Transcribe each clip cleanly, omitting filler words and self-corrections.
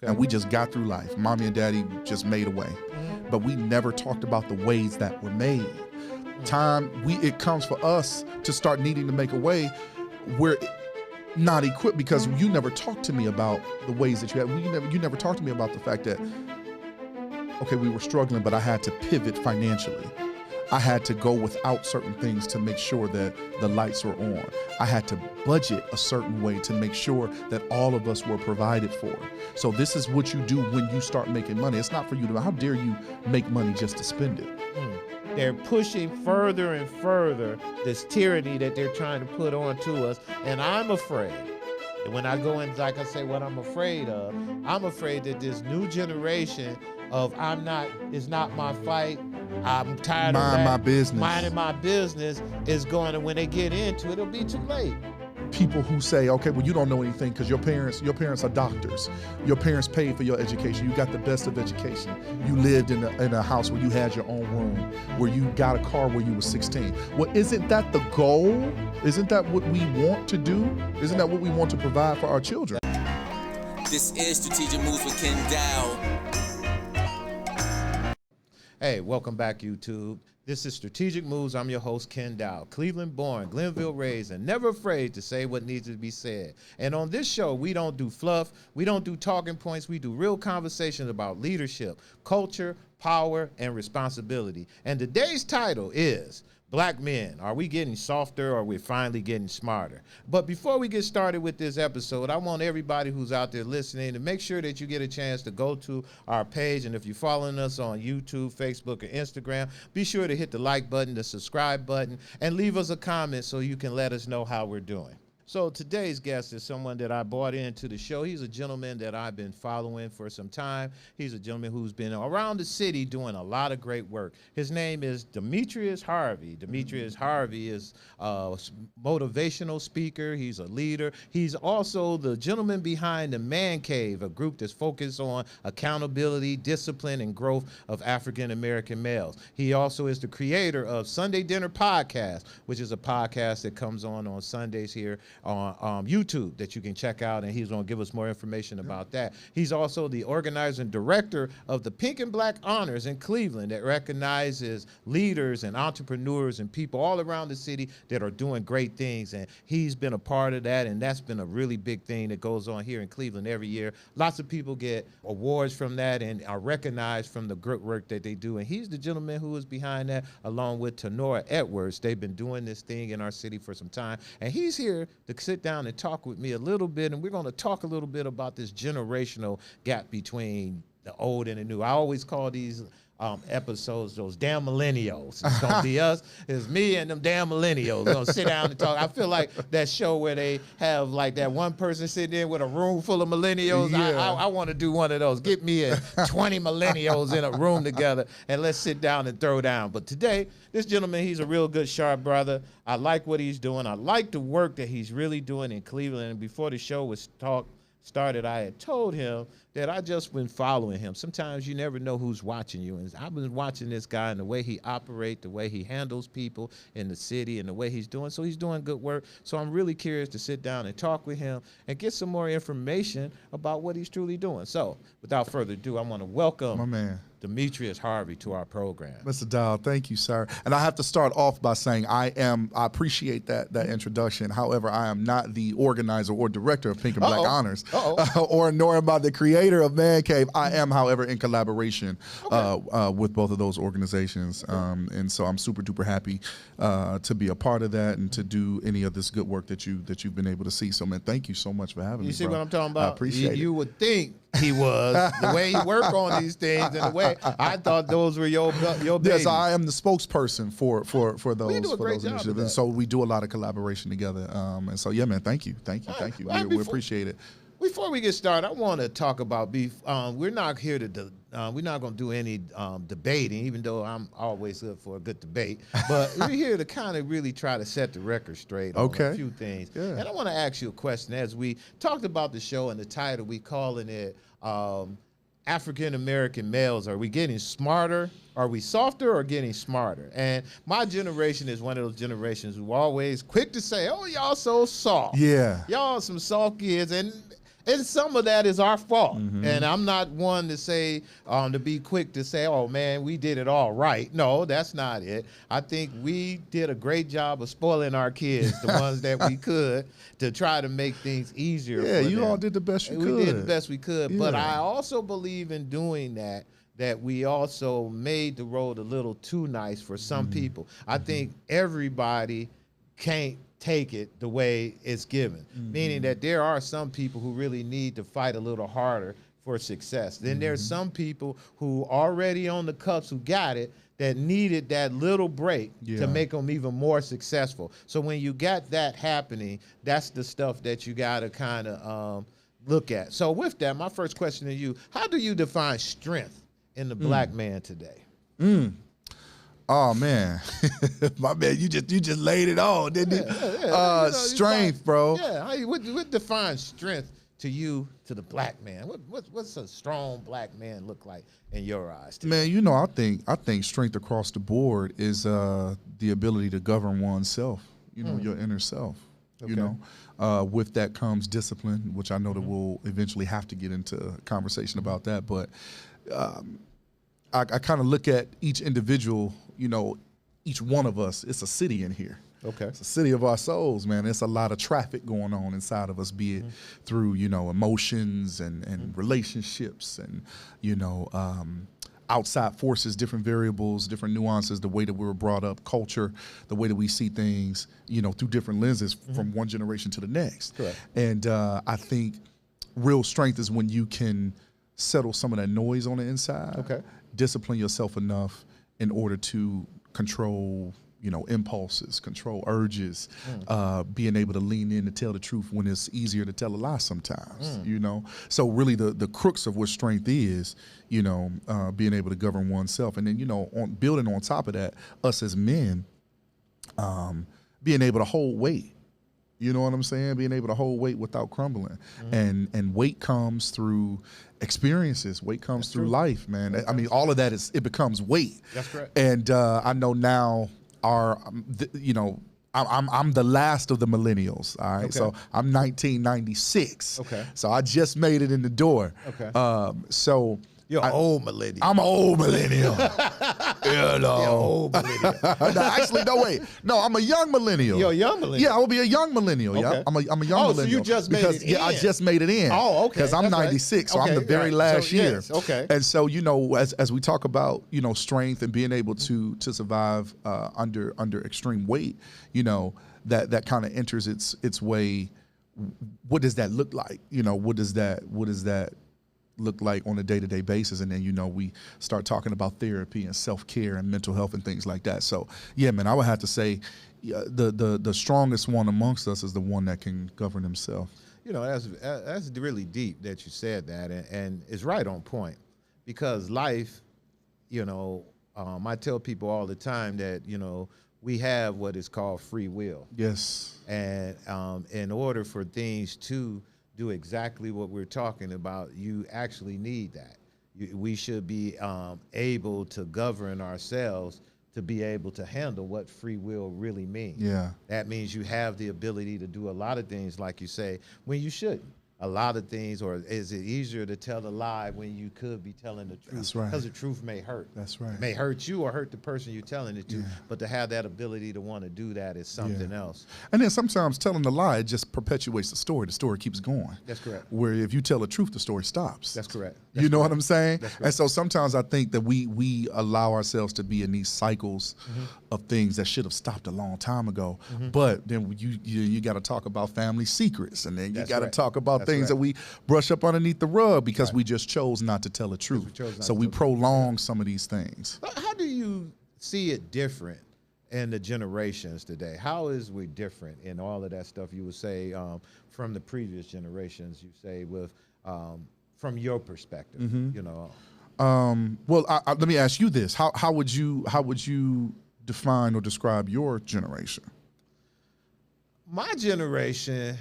and we just got through life. Mommy and daddy just made a way, but we never talked about the ways that were made. It comes for us to start needing to make a way. We're not equipped because you never talked to me about the ways that you had. You never talked to me about the fact that, okay, we were struggling, but I had to pivot financially. I had to go without certain things to make sure that the lights were on. I had to budget a certain way to make sure that all of us were provided for. So this is what you do when you start making money. It's not for you to, how dare you make money just to spend it? They're pushing further and further this tyranny that they're trying to put onto us. And I'm afraid, and when I go in, like I say, what I'm afraid of, I'm afraid that this new generation of it's not my fight, I'm tired of that. Mind my business. Minding my business is going to, when they get into it, it'll be too late. People who say, okay, well, you don't know anything because your parents are doctors. Your parents paid for your education. You got the best of education. You lived in a house where you had your own room, where you got a car when you were 16. Well, isn't that the goal? Isn't that what we want to do? Isn't that what we want to provide for our children? This is Strategic Moves with Kenn Dowell. Hey, welcome back, YouTube. This is Strategic Moves. I'm your host, Kenn Dowell. Cleveland born, Glenville raised, and never afraid to say what needs to be said. And on this show, we don't do fluff. We don't do talking points. We do real conversations about leadership, culture, power, and responsibility. And today's title is Black Men, are we getting softer or are we finally getting smarter? But before we get started with this episode, I want everybody who's out there listening to make sure that you get a chance to go to our page. And if you're following us on YouTube, Facebook, or Instagram, be sure to hit the like button, the subscribe button, and leave us a comment so you can let us know how we're doing. So today's guest is someone that I brought into the show. He's a gentleman that I've been following for some time. He's a gentleman who's been around the city doing a lot of great work. His name is Demetrius Harvey. Demetrius Harvey is a motivational speaker. He's a leader. He's also the gentleman behind the Man Cave, a group that's focused on accountability, discipline, and growth of African-American males. He also is the creator of Sunday Dinner Podcast, which is a podcast that comes on Sundays here on YouTube that you can check out, and he's going to give us more information about that. He's also the organizer and director of the Pink and Black Honors in Cleveland that recognizes leaders and entrepreneurs and people all around the city that are doing great things, and he's been a part of that, and that's been a really big thing that goes on here in Cleveland every year. Lots of people get awards from that and are recognized from the great work that they do, and he's the gentleman who is behind that, along with Tenora Edwards. They've been doing this thing in our city for some time, and he's here to sit down and talk with me a little bit, and we're going to talk a little bit about this generational gap between the old and the new. I always call these episodes those damn millennials. It's going to be us. It's me and them damn millennials. We're going to sit down and talk. I feel like that show where they have like that one person sitting in with a room full of millennials. Yeah. I want to do one of those. Get me 20 millennials in a room together and let's sit down and throw down. But today, this gentleman, he's a real good, sharp brother. I like what he's doing. I like the work that he's really doing in Cleveland. And before the show was started, I had told him that I just been following him. Sometimes you never know who's watching you. And I've been watching this guy and the way he operates, the way he handles people in the city, and the way he's doing. So he's doing good work. So I'm really curious to sit down and talk with him and get some more information about what he's truly doing. So without further ado, I want to welcome my man Demetrius Harvey to our program. Mr. Dowell, thank you, sir. And I have to start off by saying I appreciate that introduction. However, I am not the organizer or director of Pink and Black Honors, nor am I the creator of Man Cave. I am, however, in collaboration with both of those organizations. And so I'm super duper happy to be a part of that and to do any of this good work that you've been able to see. So, man, thank you so much for having me. You see bro. what I'm talking about? I appreciate it. You would think he was, the way he worked on these things and the way I thought those were your babies. Yes, I am the spokesperson for those, you do a great job initiatives. And so we do a lot of collaboration together. And so, yeah, man, thank you. We appreciate it. Before we get started, I want to talk about beef. We're not here to we're not going to do any debating, even though I'm always good for a good debate. But we're here to kind of really try to set the record straight on a few things. Yeah. And I want to ask you a question. As we talked about the show and the title, we calling it African-American males. Are we getting smarter? Are we softer or getting smarter? And my generation is one of those generations who always quick to say, oh, y'all so soft. Yeah. Y'all some soft kids. And And some of that is our fault. Mm-hmm. And I'm not one to say, to be quick to say, oh man, we did it all right. No, that's not it. I think we did a great job of spoiling our kids, the ones that we could, to try to make things easier Yeah, for you them. all did the best you could. We did the best we could. But Yeah. I also believe in doing that we also made the road a little too nice for some people. I think everybody can't take it the way it's given, meaning that there are some people who really need to fight a little harder for success. Then there's some people who already on the cups who got it that needed that little break Yeah. to make them even more successful. So when you got that happening, that's the stuff that you got to kind of look at. So with that, my first question to you, how do you define strength in the black man today? Oh man, my man, you just laid it on, didn't you? Strength, bro. Yeah, what defines strength to you, to the black man? What's a strong black man look like in your eyes today? Man, you know, I think strength across the board is the ability to govern oneself. You know, your inner self. Okay. You know, with that comes discipline, which I know that we'll eventually have to get into a conversation about that. But I kind of look at each individual, you know, each one of us, it's a city in here. Okay. It's a city of our souls, man. It's a lot of traffic going on inside of us, be it through, you know, emotions and relationships and, you know, outside forces, different variables, different nuances, the way that we were brought up, culture, the way that we see things, you know, through different lenses from one generation to the next. Correct. And I think real strength is when you can settle some of that noise on the inside. Okay. Discipline yourself enough in order to control, you know, impulses, control urges, being able to lean in to tell the truth when it's easier to tell a lie sometimes, you know? So really the crux of what strength is, you know, being able to govern oneself. And then, you know, building on top of that, us as men, being able to hold weight. You know what I'm saying? Being able to hold weight without crumbling. And weight comes through experiences. Weight comes through life, man. I mean, all of that it becomes weight. That's correct. And I know now you know, I'm the last of the millennials, all right? Okay. So I'm 1996. Okay. So I just made it in the door. Okay. So You're an old millennial. I'm an old millennial. You know. You're an old millennial. No, actually, no, wait. No, I'm a young millennial. You're a young millennial? Yeah, I will be a young millennial. Okay. Yeah, I'm a young Oh, so millennial. you just made it Yeah, I in. just made it in. Oh, okay. Because I'm That's right. 96, so I'm Okay, the very right. last So, year. yes, okay. And so, you know, as we talk about, you know, strength and being able to survive under extreme weight, you know, that kind of enters its way. What does that look like? You know, what does that look like on a day-to-day basis? And then, you know, we start talking about therapy and self-care and mental health and things like that. So yeah, man, I would have to say the strongest one amongst us is the one that can govern himself. You know, that's really deep that you said that, and it's right on point, because life, you know, I tell people all the time that, you know, we have what is called free will. Yes. And in order for things to do exactly what we're talking about, you actually need that. We should be able to govern ourselves to be able to handle what free will really means. Yeah. That means you have the ability to do a lot of things, like you say, when you shouldn't. A lot of things, or is it easier to tell a lie when you could be telling the truth? That's right. Because the truth may hurt. That's right. It may hurt you or hurt the person you're telling it to, Yeah. but to have that ability to want to do that is something else. And then sometimes telling the lie, it just perpetuates the story. The story keeps going. That's correct. Where if you tell the truth, the story stops. That's correct. You know what I'm saying? That's correct. And so sometimes I think that we allow ourselves to be in these cycles of things that should have stopped a long time ago. But then you got to talk about family secrets, and then you That's got to right. talk about That's things right. that we brush up underneath the rug because we just chose not to tell the truth. chose not So to we tell the truth. prolong some of these things. How do you see it different in the generations today? How is we different in all of that stuff you would say from the previous generations, you say with from your perspective, you know? Well, let me ask you this: how would you define or describe your generation? My generation,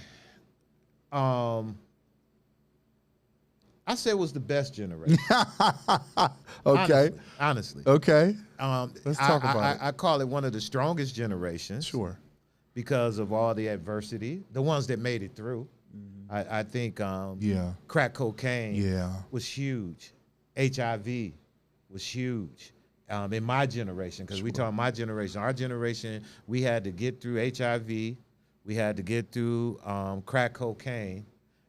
I say was the best generation. Okay. Honestly. Okay. Let's talk about it. I call it one of the strongest generations. Sure. Because of all the adversity, the ones that made it through. I think Yeah. crack cocaine Yeah. was huge. HIV was huge in my generation, because we talk my generation. Our generation, we had to get through HIV, we had to get through crack cocaine,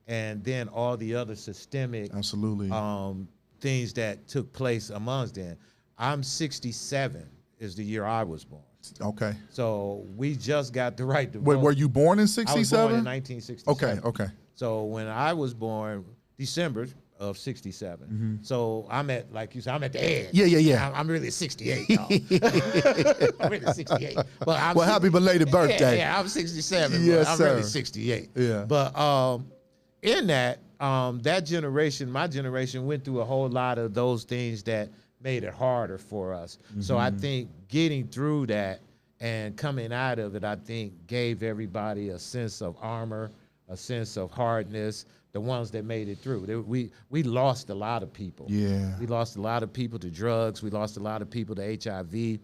and then all the other systemic Absolutely. things that took place amongst them. I'm 67 is the year I was born. Okay. So we just got the right to Wait, vote. were you born in I was born 67? in 1967. Okay, okay. So when I was born, December of 67. So I'm at, like you said, I'm at the edge. Yeah. I'm really 68, y'all. I'm really 68. But I'm Well, happy belated birthday. Yeah, I'm 67. Yes, but I'm sir. really 68. Yeah. But in that, that generation, my generation, went through a whole lot of those things that made it harder for us. So I think getting through that and coming out of it, I think gave everybody a sense of armor, a sense of hardness, the ones that made it through. We lost a lot of people. Yeah. We lost a lot of people to drugs. We lost a lot of people to HIV.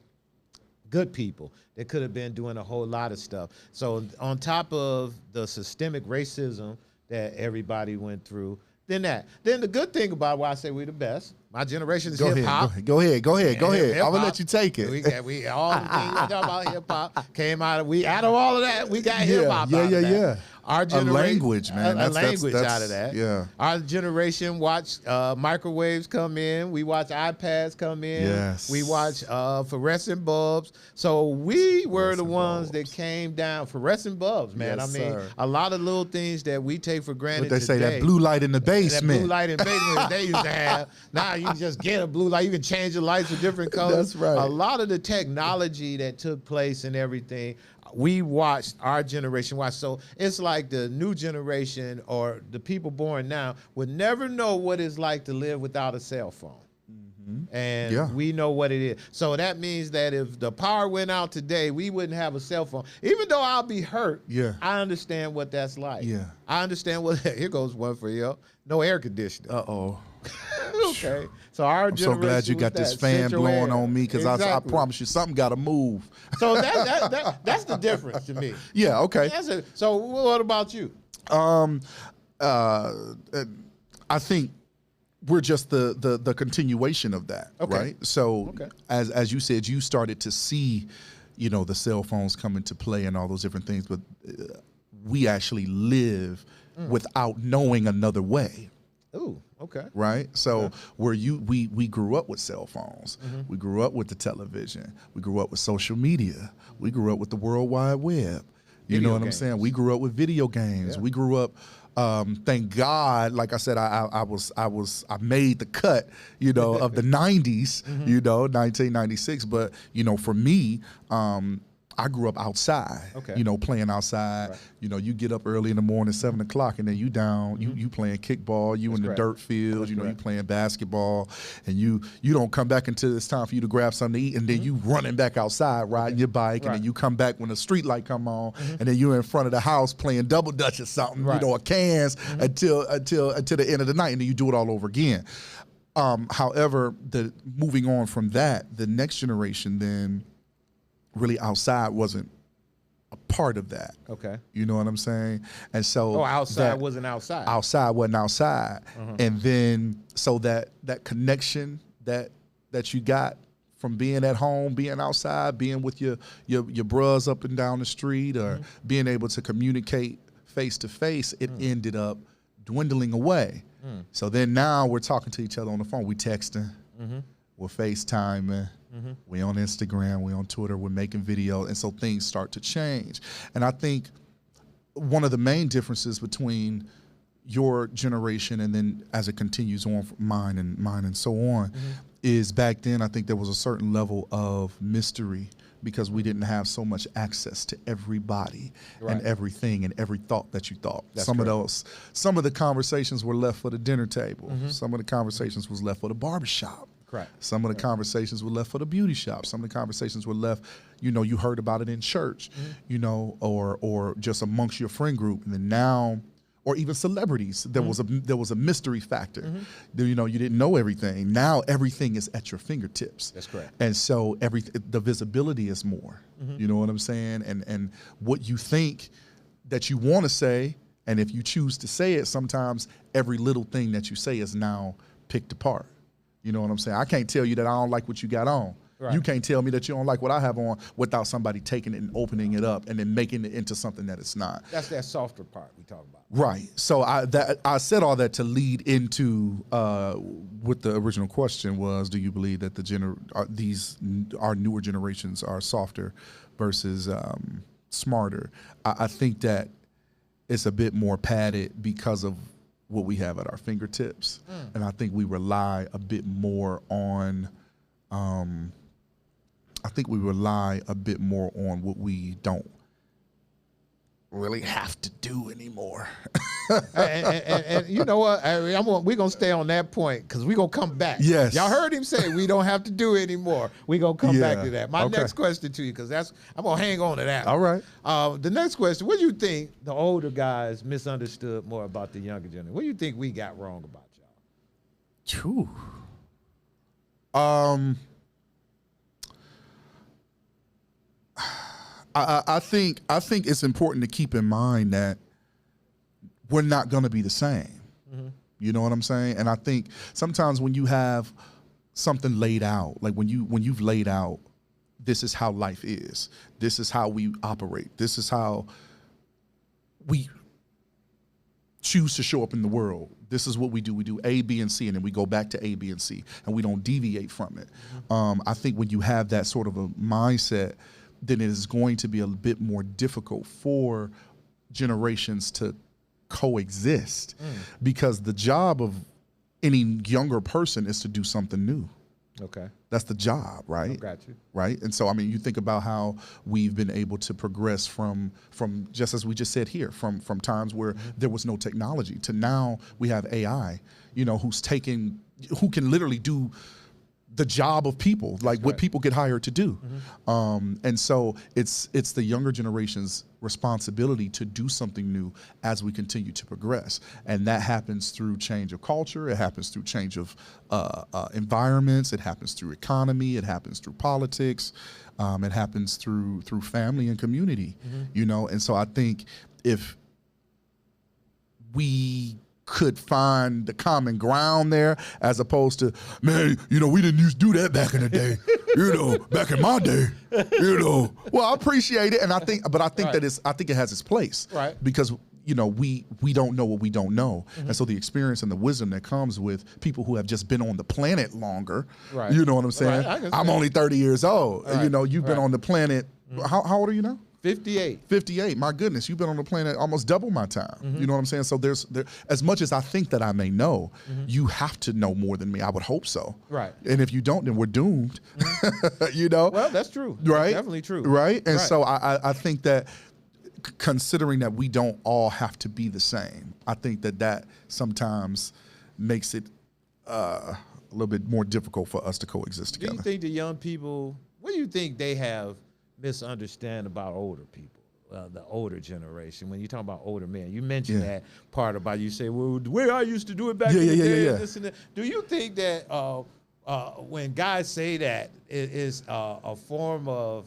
Good people that could have been doing a whole lot of stuff. So on top of the systemic racism that everybody went through, then the good thing about why I say we're the best, my generation is hip hop. Go ahead. I'm gonna let you take it. We all the things we talk about hip hop came out of all of that, we got hip hop out of that. Yeah. Our A generation, language, man. A That's language out of that. Yeah. Our generation watched microwaves come in. We watched iPads come in. Yes. We watched fluorescent bulbs. So we were the Fluorescent ones bulbs. that came down. Fluorescent bulbs, man. Yes, I mean, sir. a lot of little things that we take for granted What they say, today. that blue light in the That basement. blue light in basement they used to have. Now you can just get a blue light. You can change the lights to different colors. That's right. A lot of the technology that took place and everything, we watched, our generation watched. So it's like the new generation or the people born now would never know what it's like to live without a cell phone. And Yeah. we know what it is. So that means that if the power went out today, we wouldn't have a cell phone. Even though I'll be hurt, Yeah. I understand what that's like. Yeah. I understand what, here goes one for you. No air conditioning. Uh-oh. Okay. So our I'm so glad you got this fan blowing on me, because I promise you something got to move. So that's the difference to me. Yeah, okay. So what about you? I think we're just the continuation of that, Okay. right? So Okay. as you said, you started to see, the cell phones come into play and all those different things, but we actually live without knowing another way. Ooh, okay. Right, so we grew up with cell phones, we grew up with the television, we grew up with social media, we grew up with the World Wide Web. You know what I'm saying? We grew up with video games. Yeah. We grew up. Thank God, like I said, I made the cut, of the '90s, 1996. But for me, I grew up outside, Okay. Playing outside. Right. You get up early in the morning, 7 o'clock, and then you down, you playing kickball, you in the correct. dirt field, That's you correct. playing basketball, and you don't come back until it's time for you to grab something to eat, and then you running back outside, riding your bike, and Right. then you come back when the street light come on, and then you're in front of the house playing double dutch or something, Right. or cans until the end of the night, and then you do it all over again. However, moving on from that, the next generation then really outside wasn't a part of that. Okay. You know what I'm saying? And so Outside that- wasn't outside. outside wasn't outside. And then so that connection that you got from being at home, being outside, being with your bros up and down the street, or being able to communicate face to face, it ended up dwindling away. So then now we're talking to each other on the phone, we texting, we're FaceTiming, we on Instagram, we on Twitter, we're making videos, and so things start to change. And I think one of the main differences between your generation and then as it continues on from mine and so on is back then I think there was a certain level of mystery because we didn't have so much access to everybody and everything and every thought that you thought. That's some correct. of the conversations were left for the dinner table. Some of the conversations was left for the barbershop. Correct. Some of the conversations were left for the beauty shop. Some of the conversations were left, you heard about it in church, or just amongst your friend group. And then now, or even celebrities, there was a mystery factor. You didn't know everything. Now everything is at your fingertips. That's correct. And so the visibility is more. You know what I'm saying? And what you think that you want to say And if you choose to say it, sometimes every little thing that you say is now picked apart. You know what I'm saying? I can't tell you that I don't like what you got on. Right. You can't tell me that you don't like what I have on without somebody taking it and opening it up and then making it into something that it's not. That's that softer part we talk about. Right. So I said all that to lead into what the original question was: do you believe that our newer generations are softer versus smarter? I think that it's a bit more padded because of what we have at our fingertips, and I think we rely a bit more on. I think we rely a bit more on what we don't really have to do anymore. and you know what? We're going to stay on that point because we're going to come back. Yes. Y'all heard him say we don't have to do it anymore. We're going to come back to that. My next question to you, because I'm going to hang on to that. All right. The next question, what do you think the older guys misunderstood more about the younger generation? What do you think we got wrong about y'all? True. I think it's important to keep in mind that we're not going to be the same. Mm-hmm. You know what I'm saying? And I think sometimes when you have something laid out, like when you've laid out, this is how life is. This is how we operate. This is how we choose to show up in the world. This is what we do. We do A, B, and C, and then we go back to A, B, and C, and we don't deviate from it. Mm-hmm. I think when you have that sort of a mindset, then it is going to be a bit more difficult for generations to coexist, because the job of any younger person is to do something new. Okay. That's the job, right? I got you. Right? And so, I mean, you think about how we've been able to progress from just as we just said here, from times where there was no technology to now we have AI, who can literally do the job of people, like what people get hired to do. And so it's the younger generation's responsibility to do something new as we continue to progress. And that happens through change of culture. It happens through change of environments. It happens through economy. It happens through politics. It happens through family and community, And so I think if we could find the common ground there, as opposed to, man, we didn't used to do that back in the day, back in my day, Well, I appreciate it, and I think that I think it has its place, right? Because we don't know what we don't know, and so the experience and the wisdom that comes with people who have just been on the planet longer, right? You know what I'm saying? Right. I'm only 30 years old. Right. You've been on the planet. How old are you now? 58. 58. My goodness, you've been on the planet almost double my time. You know what I'm saying? So there, as much as I think that I may know, you have to know more than me. I would hope so. Right. And if you don't, then we're doomed. Well, that's true. Right. That's definitely true. Right. And so I think that considering that we don't all have to be the same, I think that sometimes makes it a little bit more difficult for us to coexist together. Do you think the young people, what do you think they have misunderstand about older people, the older generation? When you talk about older men, you mentioned that part about, you say, well, the way I used to do it back in the day, this and that. Do you think that when guys say that, it is a form of,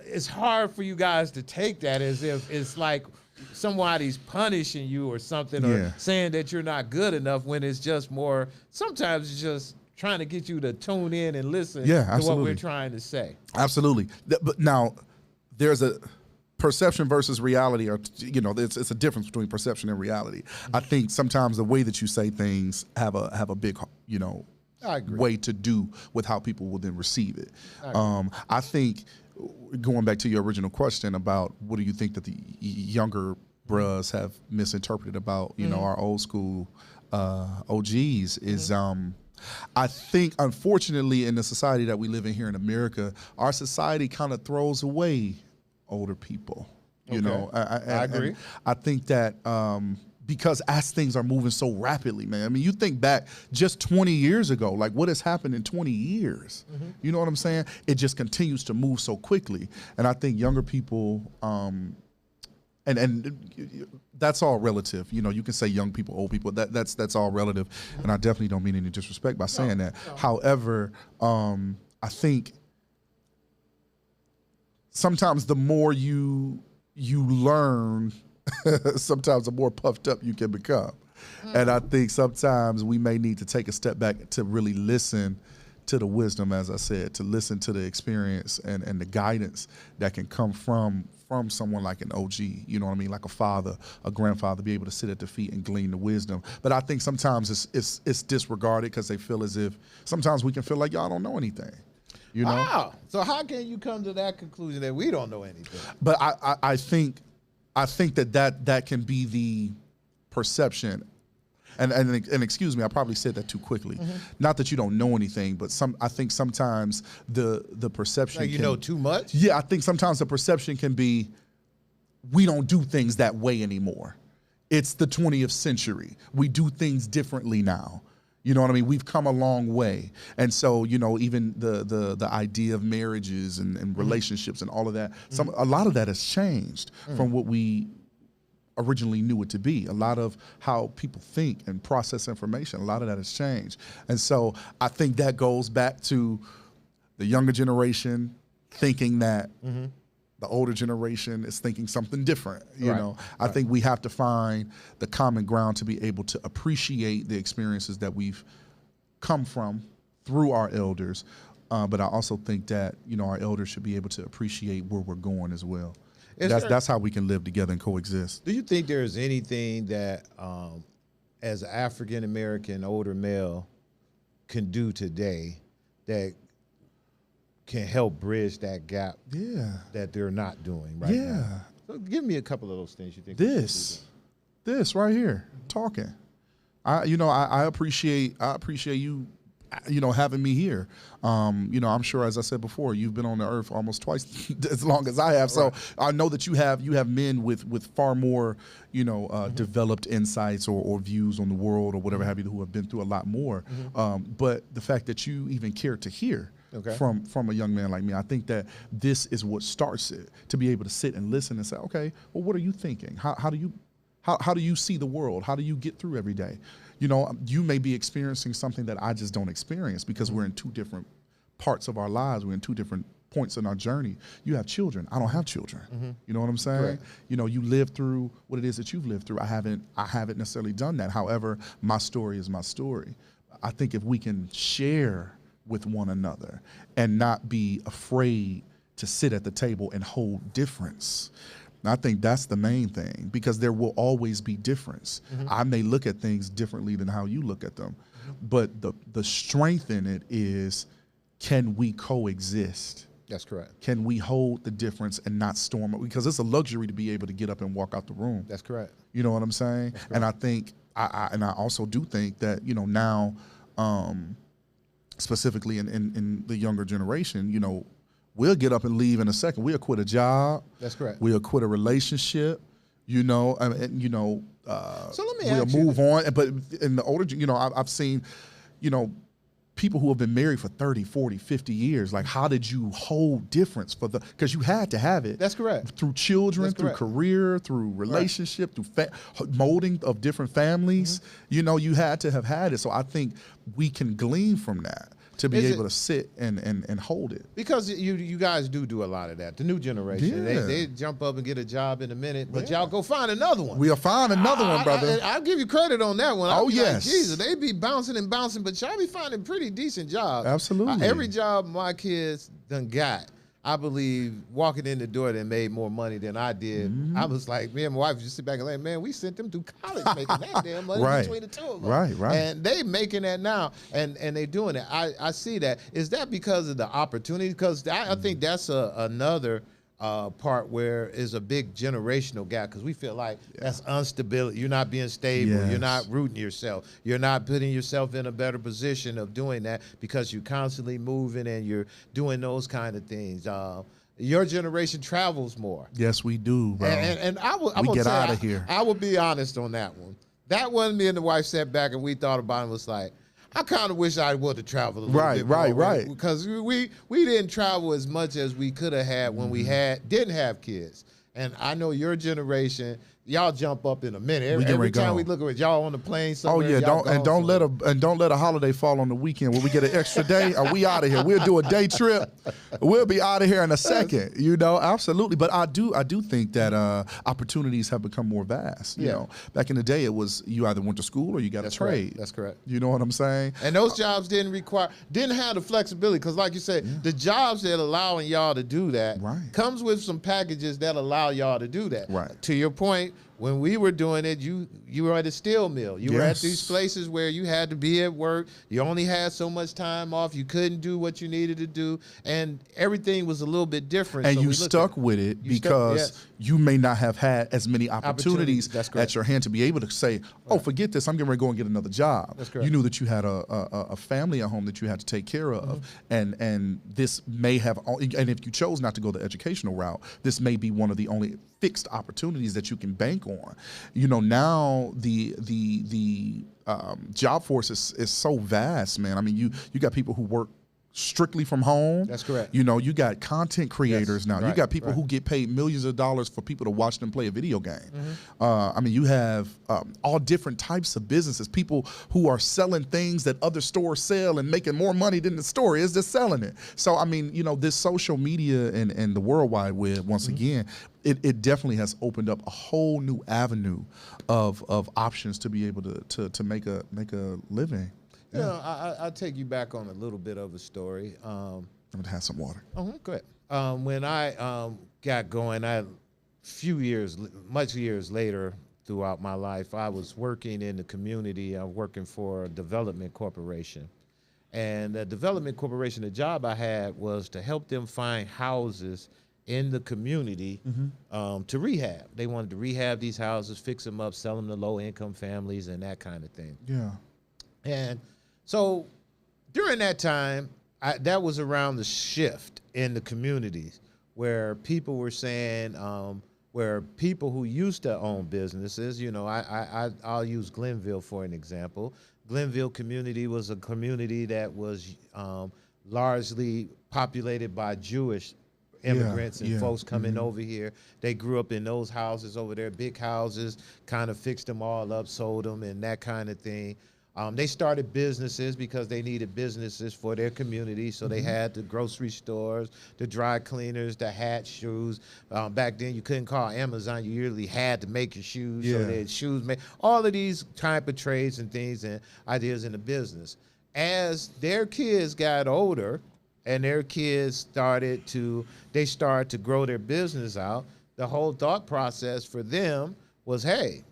it's hard for you guys to take that as if it's like somebody's punishing you or something, or saying that you're not good enough, when it's just more, sometimes it's just trying to get you to tune in and listen to what we're trying to say. Absolutely. But now, there's a perception versus reality, or it's a difference between perception and reality. I think sometimes the way that you say things have a big I agree. way to do with how people will then receive it. I think, going back to your original question about what do you think that the younger bros have misinterpreted about our old school OGs is I think, unfortunately, in the society that we live in here in America, our society kind of throws away older people. I agree. And I think that because as things are moving so rapidly, man, I mean, you think back just 20 years ago, like what has happened in 20 years? You know what I'm saying? It just continues to move so quickly. And I think younger people, and that's all relative. You can say young people, old people. That's all relative, and I definitely don't mean any disrespect by saying that. No. However, I think sometimes the more you learn sometimes the more puffed up you can become. And I think sometimes we may need to take a step back to really listen to the wisdom, as I said, to listen to the experience and the guidance that can come from someone like an OG, you know what I mean, like a father, a grandfather, be able to sit at the feet and glean the wisdom. But I think sometimes it's disregarded because they feel as if sometimes we can feel like y'all don't know anything. You know? Wow. So how can you come to that conclusion that we don't know anything? But I think that can be the perception. And excuse me, I probably said that too quickly. Not that you don't know anything, but I think sometimes the perception like you know too much? Yeah, I think sometimes the perception can be we don't do things that way anymore. It's the 20th century. We do things differently now. You know what I mean? We've come a long way. And so, you know, even the idea of marriages and relationships and all of that, a lot of that has changed from what we originally knew it to be. A lot of how people think and process information, a lot of that has changed. And so I think that goes back to the younger generation thinking that the older generation is thinking something different. You know, I think we have to find the common ground to be able to appreciate the experiences that we've come from through our elders. But I also think that, you know, our elders should be able to appreciate where we're going as well. That's how we can live together and coexist. Do you think there's anything that, as an African American older male, can do today that can help bridge that gap? Yeah. That they're not doing right now. Yeah. So give me a couple of those things you think. This right here, talking. I appreciate you. You know, having me here. You know, I'm sure, as I said before, you've been on the earth almost twice as long as I have. So I know that you have men with far more, you know, developed insights or views on the world or whatever have you, who have been through a lot more. But the fact that you even care to hear from a young man like me, I think that this is what starts it, to be able to sit and listen and say, okay, well, what are you thinking? How do you see the world? How do you get through every day? You know, you may be experiencing something that I just don't experience because we're in two different parts of our lives. We're in two different points in our journey. You have children. I don't have children. You know what I'm saying? Correct. You know, you lived through what it is that you've lived through. I haven't necessarily done that. However, my story is my story. I think if we can share with one another and not be afraid to sit at the table and hold difference, I think that's the main thing, because there will always be difference. I may look at things differently than how you look at them, but the strength in it is, can we coexist? That's correct. Can we hold the difference and not storm it? Because it's a luxury to be able to get up and walk out the room. That's correct. You know what I'm saying? And I think, I also do think that, you know, now, specifically in the younger generation, you know, we'll get up and leave in a second. We'll quit a job. That's correct. We'll quit a relationship, you know, and you know, so let me we'll ask you move on. But in the older, you know, I've seen, you know, people who have been married for 30, 40, 50 years. Like, how did you hold difference because you had to have it. That's correct. Through children, through career, through relationship, through molding of different families. You know, you had to have had it. So I think we can glean from that to be able to sit and hold it. Because you guys do a lot of that. The new generation, they jump up and get a job in a minute, but y'all go find another one. We'll find another one, brother. I'll give you credit on that one. Oh, yes. Like, Jesus, they be bouncing and bouncing, but y'all be finding pretty decent jobs. Absolutely. Every job my kids done got, I believe, walking in the door, they made more money than I did. I was like, me and my wife just sit back and like, man, we sent them through college making that damn money between the two of them. Right. And they making that now, and they doing it. I see that. Is that because of the opportunity? Because I think that's another part where is a big generational gap, because we feel like that's instability. You're not being stable. You're not rooting yourself. You're not putting yourself in a better position of doing that because you're constantly moving and you're doing those kind of things. Your generation travels more. Yes, we do, bro. And we get out of here. I will be honest on that one. That one, me and the wife sat back and we thought about it and was like, I kind of wish I would have traveled a little bit more. Right. Because we didn't travel as much as we could have had when we didn't have kids. And I know your generation, y'all jump up in a minute. We Every time go. we look at y'all on the plane Oh somewhere. yeah, y'all don't let a holiday fall on the weekend where we get an extra day. We out of here. We'll do a day trip. We'll be out of here in a second. You know, absolutely. But I do think that opportunities have become more vast. You know, back in the day, it was you either went to school or you got a trade. Right. That's correct. You know what I'm saying? And those jobs didn't have the flexibility because, like you said, the jobs that allowing y'all to do that comes with some packages that allow y'all to do that. Right. To your point, when we were doing it, you were at a steel mill. You were at these places where you had to be at work. You only had so much time off. You couldn't do what you needed to do, and everything was a little bit different. And you stuck with it because you may not have had as many opportunities at your hand to be able to say, "Oh, forget this. I'm getting ready to go and get another job." That's correct. You knew that you had a family at home that you had to take care of, and this may have. And if you chose not to go the educational route, this may be one of the only fixed opportunities that you can bank on. You know, now the job force is so vast, man. I mean, you got people who work strictly from home. That's correct. You know, you got content creators now. You got people who get paid millions of dollars for people to watch them play a video game. I mean, you have all different types of businesses. People who are selling things that other stores sell and making more money than the store is just selling it. So, I mean, you know, this social media and the World Wide Web, once again, it definitely has opened up a whole new avenue of options to be able to make a living. You know, I'll take you back on a little bit of a story. I'm gonna have some water. Oh, good. When I got going, much years later throughout my life, I was working in the community. I was working for a development corporation. And the development corporation, the job I had was to help them find houses in the community to rehab. They wanted to rehab these houses, fix them up, sell them to low-income families and that kind of thing. Yeah. And so during that time, that was around the shift in the communities where people were saying, where people who used to own businesses, you know, I'll use Glenville for an example. Glenville community was a community that was largely populated by Jewish immigrants and folks coming over here. They grew up in those houses over there, big houses, kind of fixed them all up, sold them and that kind of thing. They started businesses because they needed businesses for their community. So they had the grocery stores, the dry cleaners, the hat, shoes. Back then you couldn't call Amazon. You really had to make your shoes. So they had shoes made. All of these type of trades and things and ideas in the business. As their kids got older and their kids started to grow their business out, the whole thought process for them was, hey,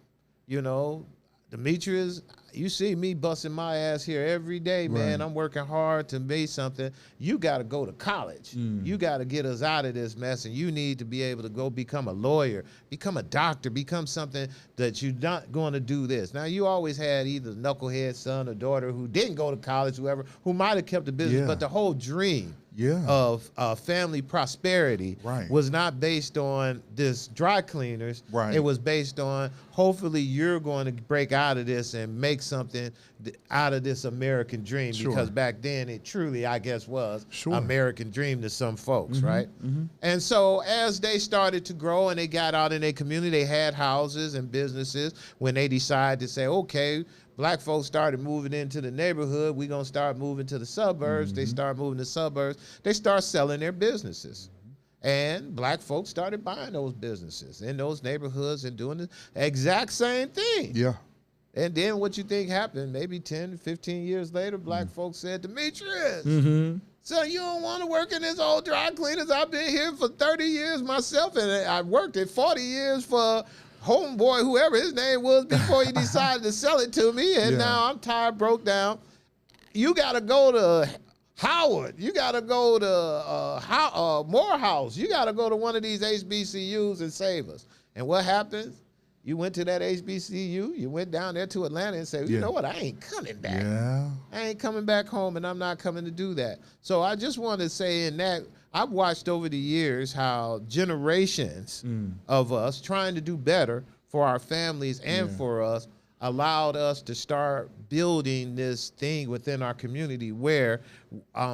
you know, Demetrius, you see me busting my ass here every day, man. I'm working hard to make something. You got to go to college. You got to get us out of this mess, and you need to be able to go become a lawyer, become a doctor, become something that you're not going to do this. Now, you always had either knucklehead son or daughter who didn't go to college, whoever, who might have kept the business, but the whole dream of family prosperity was not based on this dry cleaners. It was based on, hopefully you're going to break out of this and make something out of this American dream, because back then it truly, I guess, was American dream to some folks, right? And so as they started to grow and they got out in their community, they had houses and businesses. When they decided to say, okay, black folks started moving into the neighborhood, we're going to start moving to the suburbs. They start moving to suburbs. They start selling their businesses. And black folks started buying those businesses in those neighborhoods and doing the exact same thing. And then what you think happened? Maybe 10, 15 years later, black folks said, Demetrius, so you don't want to work in this old dry cleaners? I've been here for 30 years myself, and I worked at 40 years for homeboy, whoever his name was, before he decided to sell it to me, and now I'm tired, broke down. You got to go to Howard. You got to go to Morehouse. You got to go to one of these HBCUs and save us. And what happens? You went to that HBCU, you went down there to Atlanta and said, you know what, I ain't coming back. I ain't coming back home, and I'm not coming to do that. So I just want to say in that, I've watched over the years how generations of us trying to do better for our families and for us allowed us to start building this thing within our community where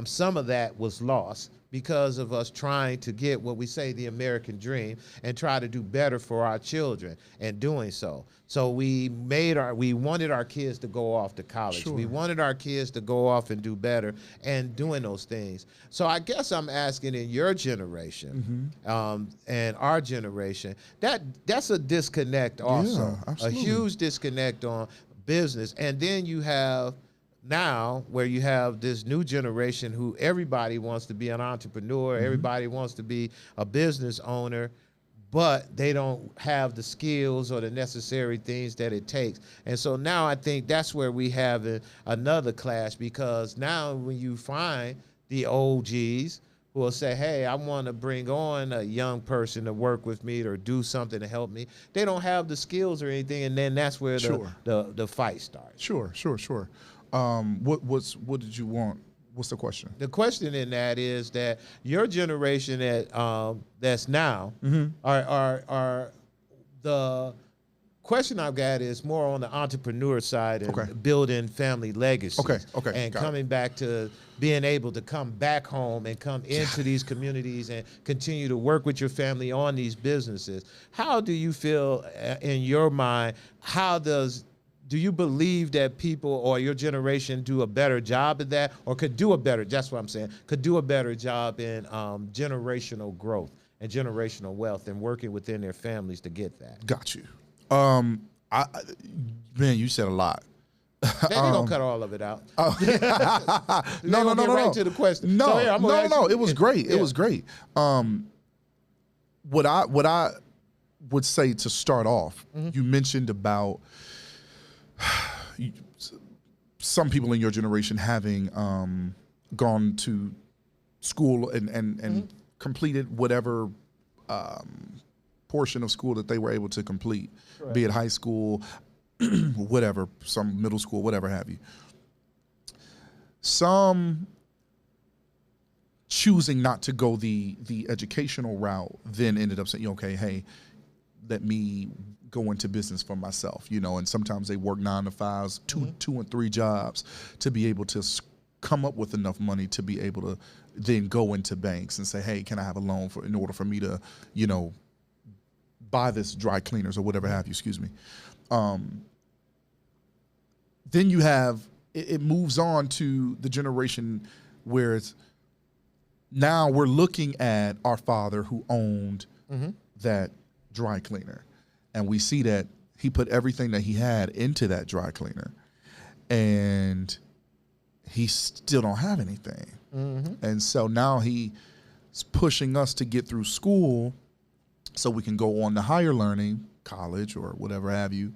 some of that was lost because of us trying to get what we say the American dream and try to do better for our children and doing so. So we wanted our kids to go off to college. Sure. We wanted our kids to go off and do better and doing those things. So I guess I'm asking in your generation and our generation, that's a disconnect also, a huge disconnect on business. And then you have now where you have this new generation who everybody wants to be an entrepreneur, everybody wants to be a business owner, but they don't have the skills or the necessary things that it takes. And so now I think that's where we have another clash, because now when you find the OGs who will say, hey, I want to bring on a young person to work with me or do something to help me, they don't have the skills or anything, and then that's where the fight starts. Sure. What did you want? What's the question? The question in that is that your generation that's now are the question I've got is more on the entrepreneur side and building family legacies. And coming back to being able to come back home and come into these communities and continue to work with your family on these businesses. How do you feel in your mind? Do you believe that people or your generation do a better job at that, or could do a better, that's what I'm saying, could do a better job in generational growth and generational wealth and working within their families to get that? Got you. Man, you said a lot. They don't cut all of it out. No. Right to the question. No, so here, it was great. It was great. What I would say to start off, you mentioned about some people in your generation having gone to school and completed whatever portion of school that they were able to complete, be it high school, whatever, some middle school, whatever have you. Some choosing not to go the educational route then ended up saying, okay, hey, let me go into business for myself, and sometimes they work 9 to 5s, two and three jobs to be able to come up with enough money to be able to then go into banks and say, hey, can I have a loan in order for me to, buy this dry cleaners or whatever have you, excuse me. Then you have, it moves on to the generation where it's now we're looking at our father who owned that dry cleaner. And we see that he put everything that he had into that dry cleaner, and he still don't have anything. And so now he's pushing us to get through school so we can go on to higher learning, college or whatever have you.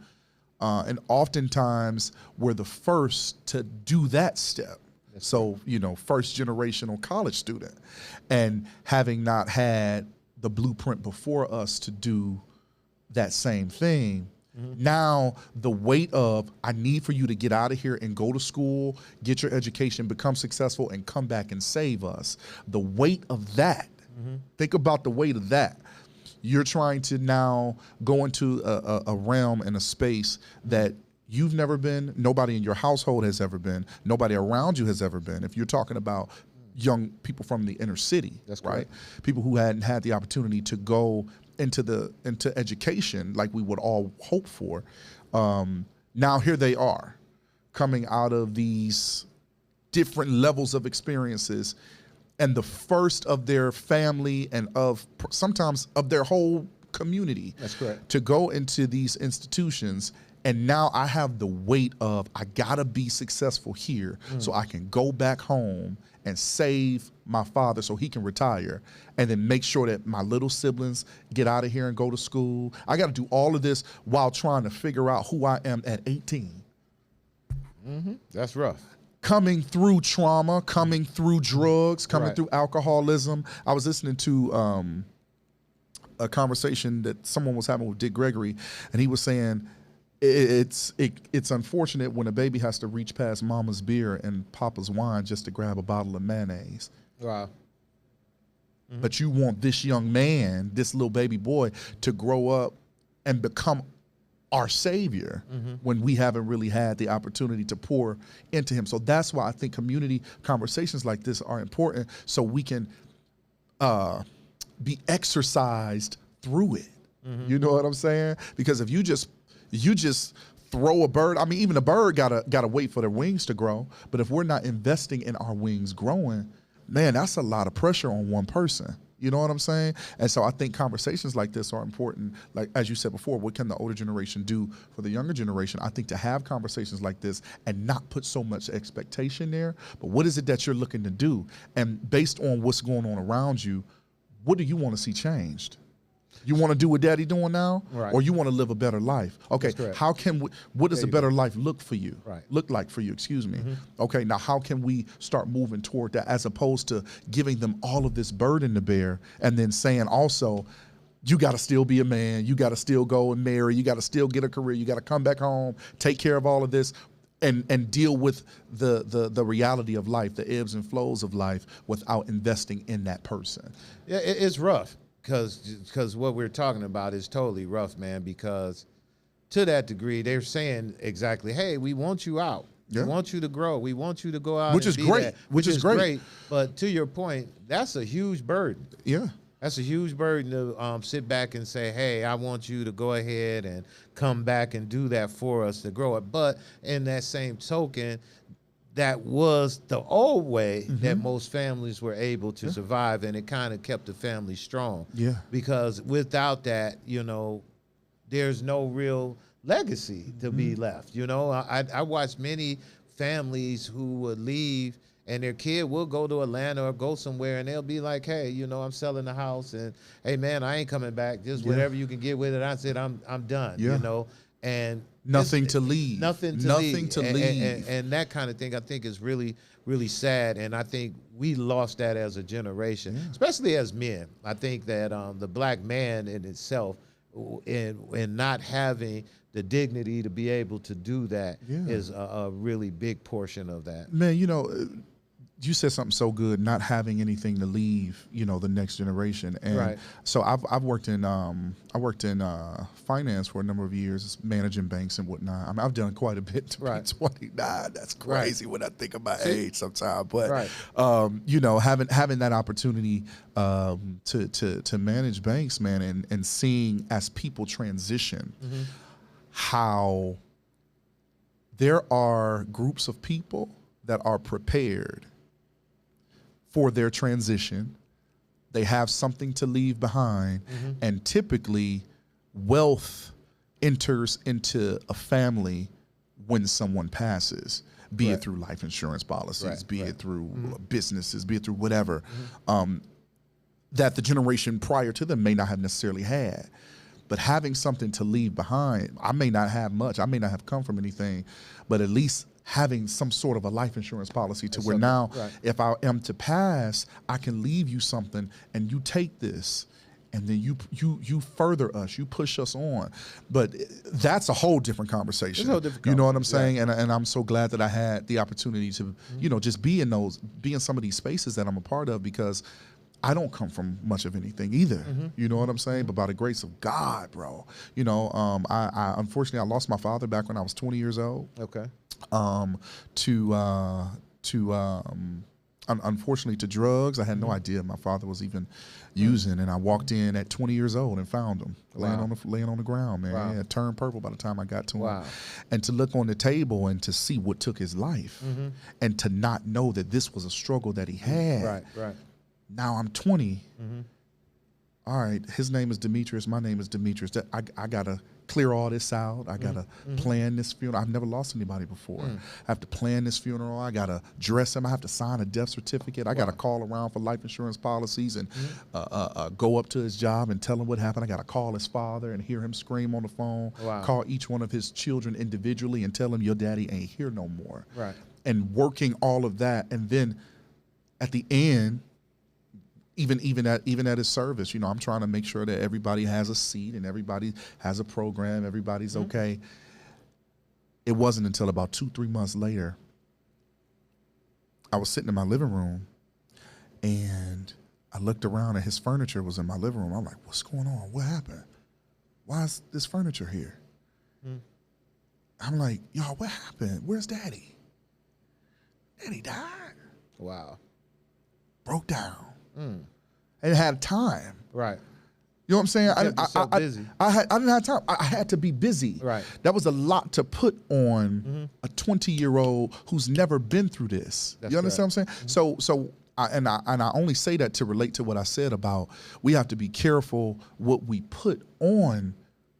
And oftentimes we're the first to do that step. So, first generational college student, and having not had the blueprint before us to do that same thing. Now the weight of, I need for you to get out of here and go to school, get your education, become successful, and come back and save us. The weight of that, think about the weight of that. You're trying to now go into a realm and a space that you've never been, nobody in your household has ever been, nobody around you has ever been. If you're talking about young people from the inner city, that's right? Correct. People who hadn't had the opportunity to go into education like we would all hope for. Now here they are, coming out of these different levels of experiences, and the first of their family and of sometimes of their whole community. That's correct. To go into these institutions. And now I have the weight of, I gotta be successful here so I can go back home and save my father so he can retire, and then make sure that my little siblings get out of here and go to school. I gotta do all of this while trying to figure out who I am at 18. That's rough. Coming through trauma, coming through drugs, coming through alcoholism. I was listening to a conversation that someone was having with Dick Gregory, and he was saying, it's unfortunate when a baby has to reach past mama's beer and papa's wine just to grab a bottle of mayonnaise. Wow. But you want this young man, this little baby boy, to grow up and become our savior when we haven't really had the opportunity to pour into him. So that's why I think community conversations like this are important, so we can be exercised through it. You know what I'm saying? Because if you just throw a bird, I mean, even a bird gotta wait for their wings to grow. But if we're not investing in our wings growing, man, that's a lot of pressure on one person. You know what I'm saying? And so I think conversations like this are important. Like, as you said before, what can the older generation do for the younger generation? I think to have conversations like this and not put so much expectation there, but what is it that you're looking to do? And based on what's going on around you, what do you want to see changed? You want to do what daddy doing now? Right. Or you want to live a better life? Okay, how can we, what does a better life look for you? Right. Look like for you, excuse me. Okay, now how can we start moving toward that, as opposed to giving them all of this burden to bear and then saying also, you got to still be a man, you got to still go and marry, you got to still get a career, you got to come back home, take care of all of this, and deal with the reality of life, the ebbs and flows of life, without investing in that person. Yeah, it's rough. Because what we're talking about is totally rough, man, because to that degree, they're saying exactly, hey, we want you out. Yeah. We want you to grow. We want you to go out Which and is be great. that. Which is great. But to your point, that's a huge burden. Yeah. That's a huge burden to sit back and say, hey, I want you to go ahead and come back and do that for us to grow it. But in that same token, that was the old way that most families were able to survive, and it kind of kept the family strong. Yeah. Because without that, you know, there's no real legacy to be left. You know, I watched many families who would leave and their kid will go to Atlanta or go somewhere, and they'll be like, hey, you know, I'm selling the house, and hey, man, I ain't coming back. Just whatever you can get with it. I said, I'm done, you know. And nothing to leave. Nothing to leave. And that kind of thing, I think, is really, really sad. And I think we lost that as a generation, especially as men. I think that the black man in itself, in not having the dignity to be able to do that, is a really big portion of that. Man, you know, you said something so good, not having anything to leave, you know, the next generation. And so I've worked in finance for a number of years, managing banks and whatnot. I mean, I've done quite a bit to be 29. That's crazy when I think of my age sometimes. But you know, having that opportunity to manage banks, man, and seeing as people transition, how there are groups of people that are prepared for their transition. They have something to leave behind, and typically wealth enters into a family when someone passes, be it through life insurance policies, be it through businesses, be it through whatever, that the generation prior to them may not have necessarily had. But having something to leave behind, I may not have much, I may not have come from anything, but at least having some sort of a life insurance policy to where now, if I am to pass, I can leave you something, and you take this, and then you further us, you push us on. But that's a whole different conversation. You know what I'm saying? And I'm so glad that I had the opportunity to, you know, just be in some of these spaces that I'm a part of, because I don't come from much of anything either. You know what I'm saying? But by the grace of God, bro, you know, I unfortunately, I lost my father back when I was 20 years old. Okay. Unfortunately, to drugs. I had no idea my father was even using, and I walked in at 20 years old and found him laying on the ground, man. He had turned purple by the time I got to him. And to look on the table and to see what took his life, and to not know that this was a struggle that he had. Now I'm 20. All right, his name is Demetrius, my name is Demetrius. I gotta clear all this out. I gotta plan this funeral. I've never lost anybody before. I have to plan this funeral. I gotta dress him. I have to sign a death certificate. I gotta call around for life insurance policies and go up to his job and tell him what happened. I gotta call his father and hear him scream on the phone. Call each one of his children individually and tell him your daddy ain't here no more. And working all of that, and then at the end, even at his service, you know, I'm trying to make sure that everybody has a seat and everybody has a program, everybody's okay. It wasn't until about 2-3 months later, I was sitting in my living room, and I looked around and his furniture was in my living room. I'm like, what's going on? What happened? Why is this furniture here? I'm like, y'all, what happened? Where's Daddy? Daddy died. Wow. Broke down. And had time. Right. You know what I'm saying? Busy. I didn't have time. I had to be busy. Right. That was a lot to put on a 20-year-old who's never been through this. That's you understand what I'm saying? I only say that to relate to what I said about we have to be careful what we put on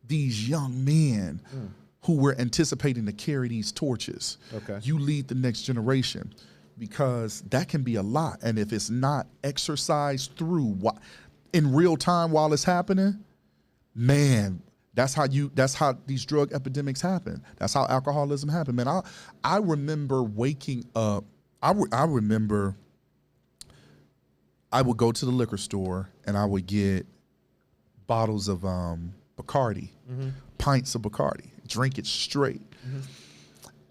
these young men who we're anticipating to carry these torches. Okay. You lead the next generation, because that can be a lot. And if it's not exercised through in real time while it's happening, man, that's how these drug epidemics happen. That's how alcoholism happened. Man, I remember waking up. I remember I would go to the liquor store and I would get bottles of Bacardi, pints of Bacardi, drink it straight.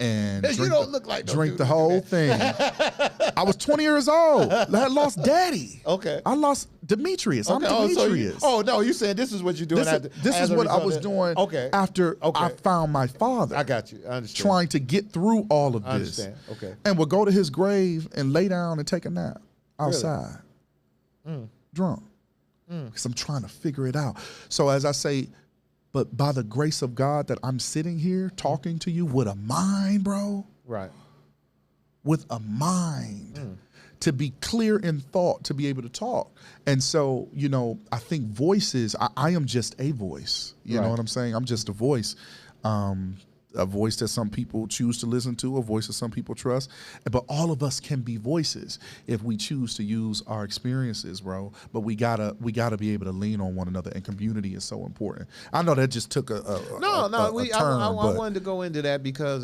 And You don't look like no drink dude the who do whole that. thing. I was 20 years old. I had lost Daddy. Okay. I lost Demetrius. I'm Okay. Demetrius. No, you said this is what you're doing. This is what I was doing after I found my father. I got you. I understand. Trying to get through all of this. I understand. Okay. And would go to his grave and lay down and take a nap outside. Drunk. Because I'm trying to figure it out. So as I say, but by the grace of God that I'm sitting here talking to you with a mind, bro. Right. With a mind to be clear in thought, to be able to talk. And so, I think voices, I am just a voice. You know what I'm saying? I'm just a voice. A voice that some people choose to listen to, a voice that some people trust. But all of us can be voices if we choose to use our experiences, bro. But we gotta be able to lean on one another, and community is so important. I know that just took a turn. I wanted to go into that because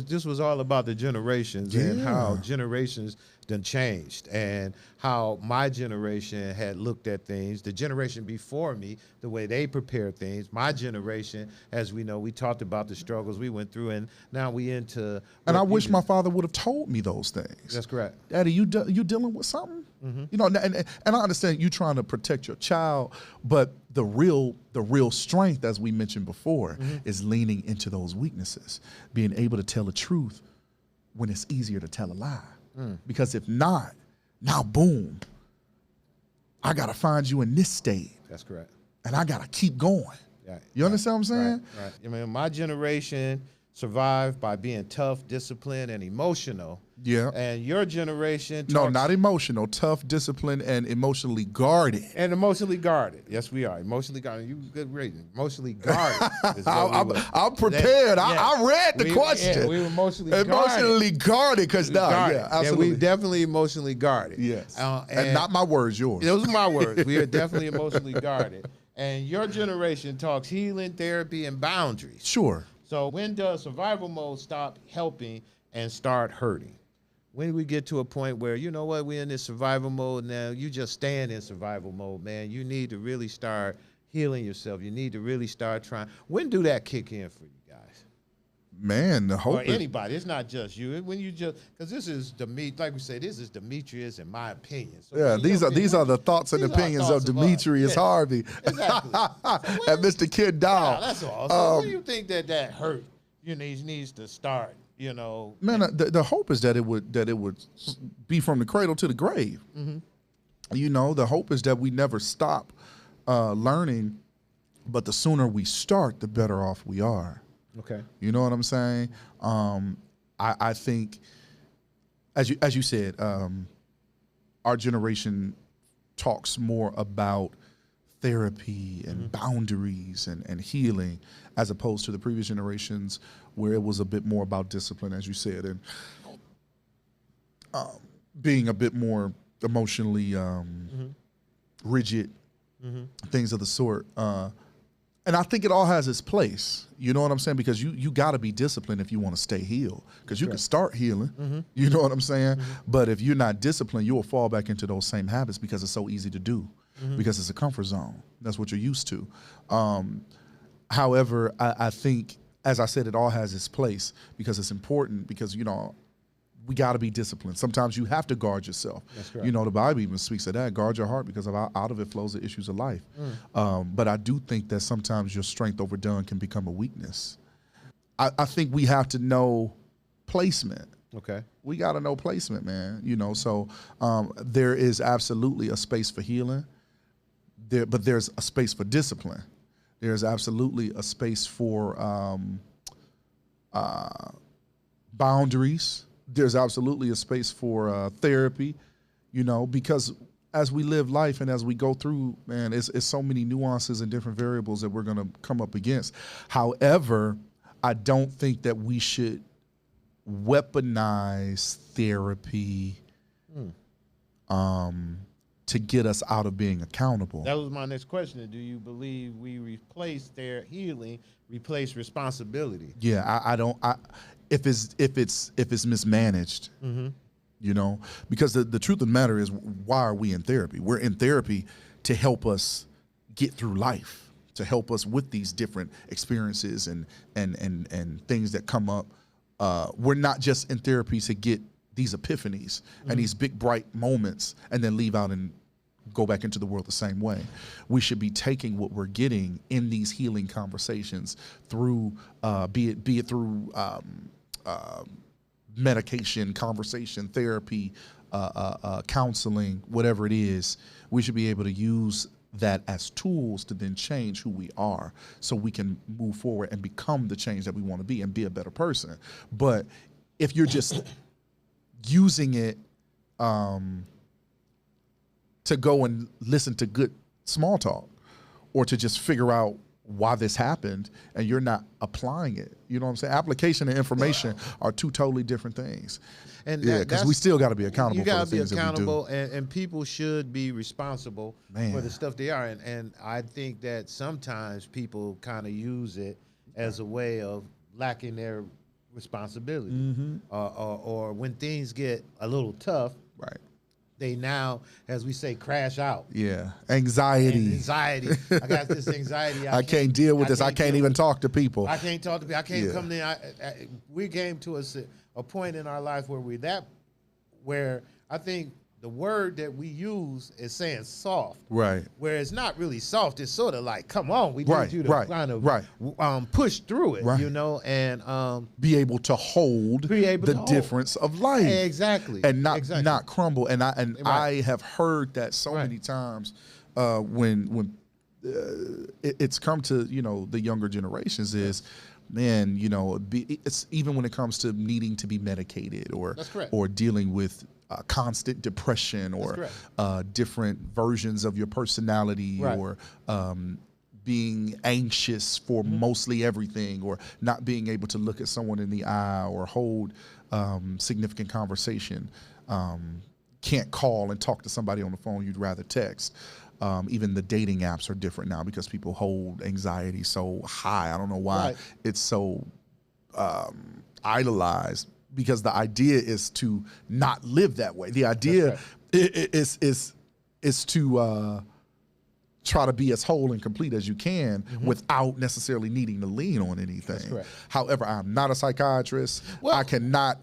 this was all about the generations and how generations done changed, and how my generation had looked at things, the generation before me, the way they prepared things. My generation, as we know, we talked about the struggles we went through, and now we into. And I wish my father would have told me those things. That's correct. Daddy, you dealing with something? And I understand you trying to protect your child, but the real strength, as we mentioned before, is leaning into those weaknesses, being able to tell the truth when it's easier to tell a lie. Because if not, now boom, I gotta find you in this state. That's correct. And I gotta keep going. You understand what I'm saying? Right. I mean, my generation survived by being tough, disciplined, and emotional. Yeah. And your generation not emotional, tough, disciplined, and emotionally guarded. And emotionally guarded. Yes, we are. Emotionally guarded. You good rating. Emotionally guarded. I'm prepared. I read the question. Yeah, we were emotionally guarded because absolutely. Yeah, we definitely emotionally guarded. Yes. And not my words, yours. Those are my words. We are definitely emotionally guarded. And your generation talks healing, therapy, and boundaries. Sure. So when does survival mode stop helping and start hurting? When we get to a point where, you know what, we're in this survival mode now, you just staying in survival mode, man. You need to really start healing yourself. You need to really start trying. When do that kick in for you guys? Man, the hope or anybody. It's not just you. When you just, because this is like we say, this is Demetrius, in my opinion. So these are the thoughts and opinions of Demetrius Harvey. Exactly. And Mr. Kenn Dowell. Yeah, that's all. So when you think that hurt, needs to start, Man, the hope is that it would be from the cradle to the grave. The hope is that we never stop learning, but the sooner we start, the better off we are. Okay. You know what I'm saying? I think, as you said, our generation talks more about therapy and boundaries and healing, as opposed to the previous generations where it was a bit more about discipline, as you said, and being a bit more emotionally rigid, things of the sort. And I think it all has its place. You know what I'm saying? Because you got to be disciplined if you want to stay healed. Because you can start healing. You know what I'm saying? But if you're not disciplined, you'll fall back into those same habits because it's so easy to do. Because it's a comfort zone. That's what you're used to. However, I think, as I said, it all has its place because it's important because, we got to be disciplined. Sometimes you have to guard yourself. That's correct. The Bible even speaks of that. Guard your heart because out of it flows the issues of life. But I do think that sometimes your strength overdone can become a weakness. I think we have to know placement. Okay. We got to know placement, man. So there is absolutely a space for healing, but there's a space for discipline. There's absolutely a space for boundaries. There's absolutely a space for therapy, because as we live life and as we go through, man, it's so many nuances and different variables that we're going to come up against. However, I don't think that we should weaponize therapy to get us out of being accountable. That was my next question. Do you believe we replace their healing, replace responsibility? Yeah, I don't. If it's mismanaged, because the truth of the matter is, why are we in therapy? We're in therapy to help us get through life, to help us with these different experiences and things that come up. We're not just in therapy to get these epiphanies and these big bright moments and then leave out and go back into the world the same way. We should be taking what we're getting in these healing conversations through, be it through medication, conversation, therapy, counseling, whatever it is. We should be able to use that as tools to then change who we are so we can move forward and become the change that we want to be and be a better person. But if you're just using it to go and listen to good small talk or to just figure out why this happened and you're not applying it, you know what I'm saying? Application and information are two totally different things. And because we still got to be accountable. You got to be accountable, and people should be responsible for the stuff they are. And I think that sometimes people kind of use it as a way of lacking their responsibility, or when things get a little tough, right? They now, as we say, crash out. Yeah, anxiety. I got this anxiety. I can't deal with this. I can't even talk to people. I can't talk to people. I can't come in. We came to a point in our life where I think the word that we use is saying soft. Right. Where it's not really soft. It's sort of like, come on, we need you to kind of push through it, and be able to hold the difference of life. Exactly. And not crumble. And I have heard that so many times when it's come to, the younger generations is, man, it's even when it comes to needing to be medicated or dealing with constant depression or different versions of your personality or being anxious for mostly everything or not being able to look at someone in the eye or hold significant conversation. Can't call and talk to somebody on the phone, you'd rather text. Even the dating apps are different now because people hold anxiety so high. I don't know why it's so idolized, because the idea is to not live that way. The idea is to try to be as whole and complete as you can without necessarily needing to lean on anything. However, I'm not a psychiatrist. I cannot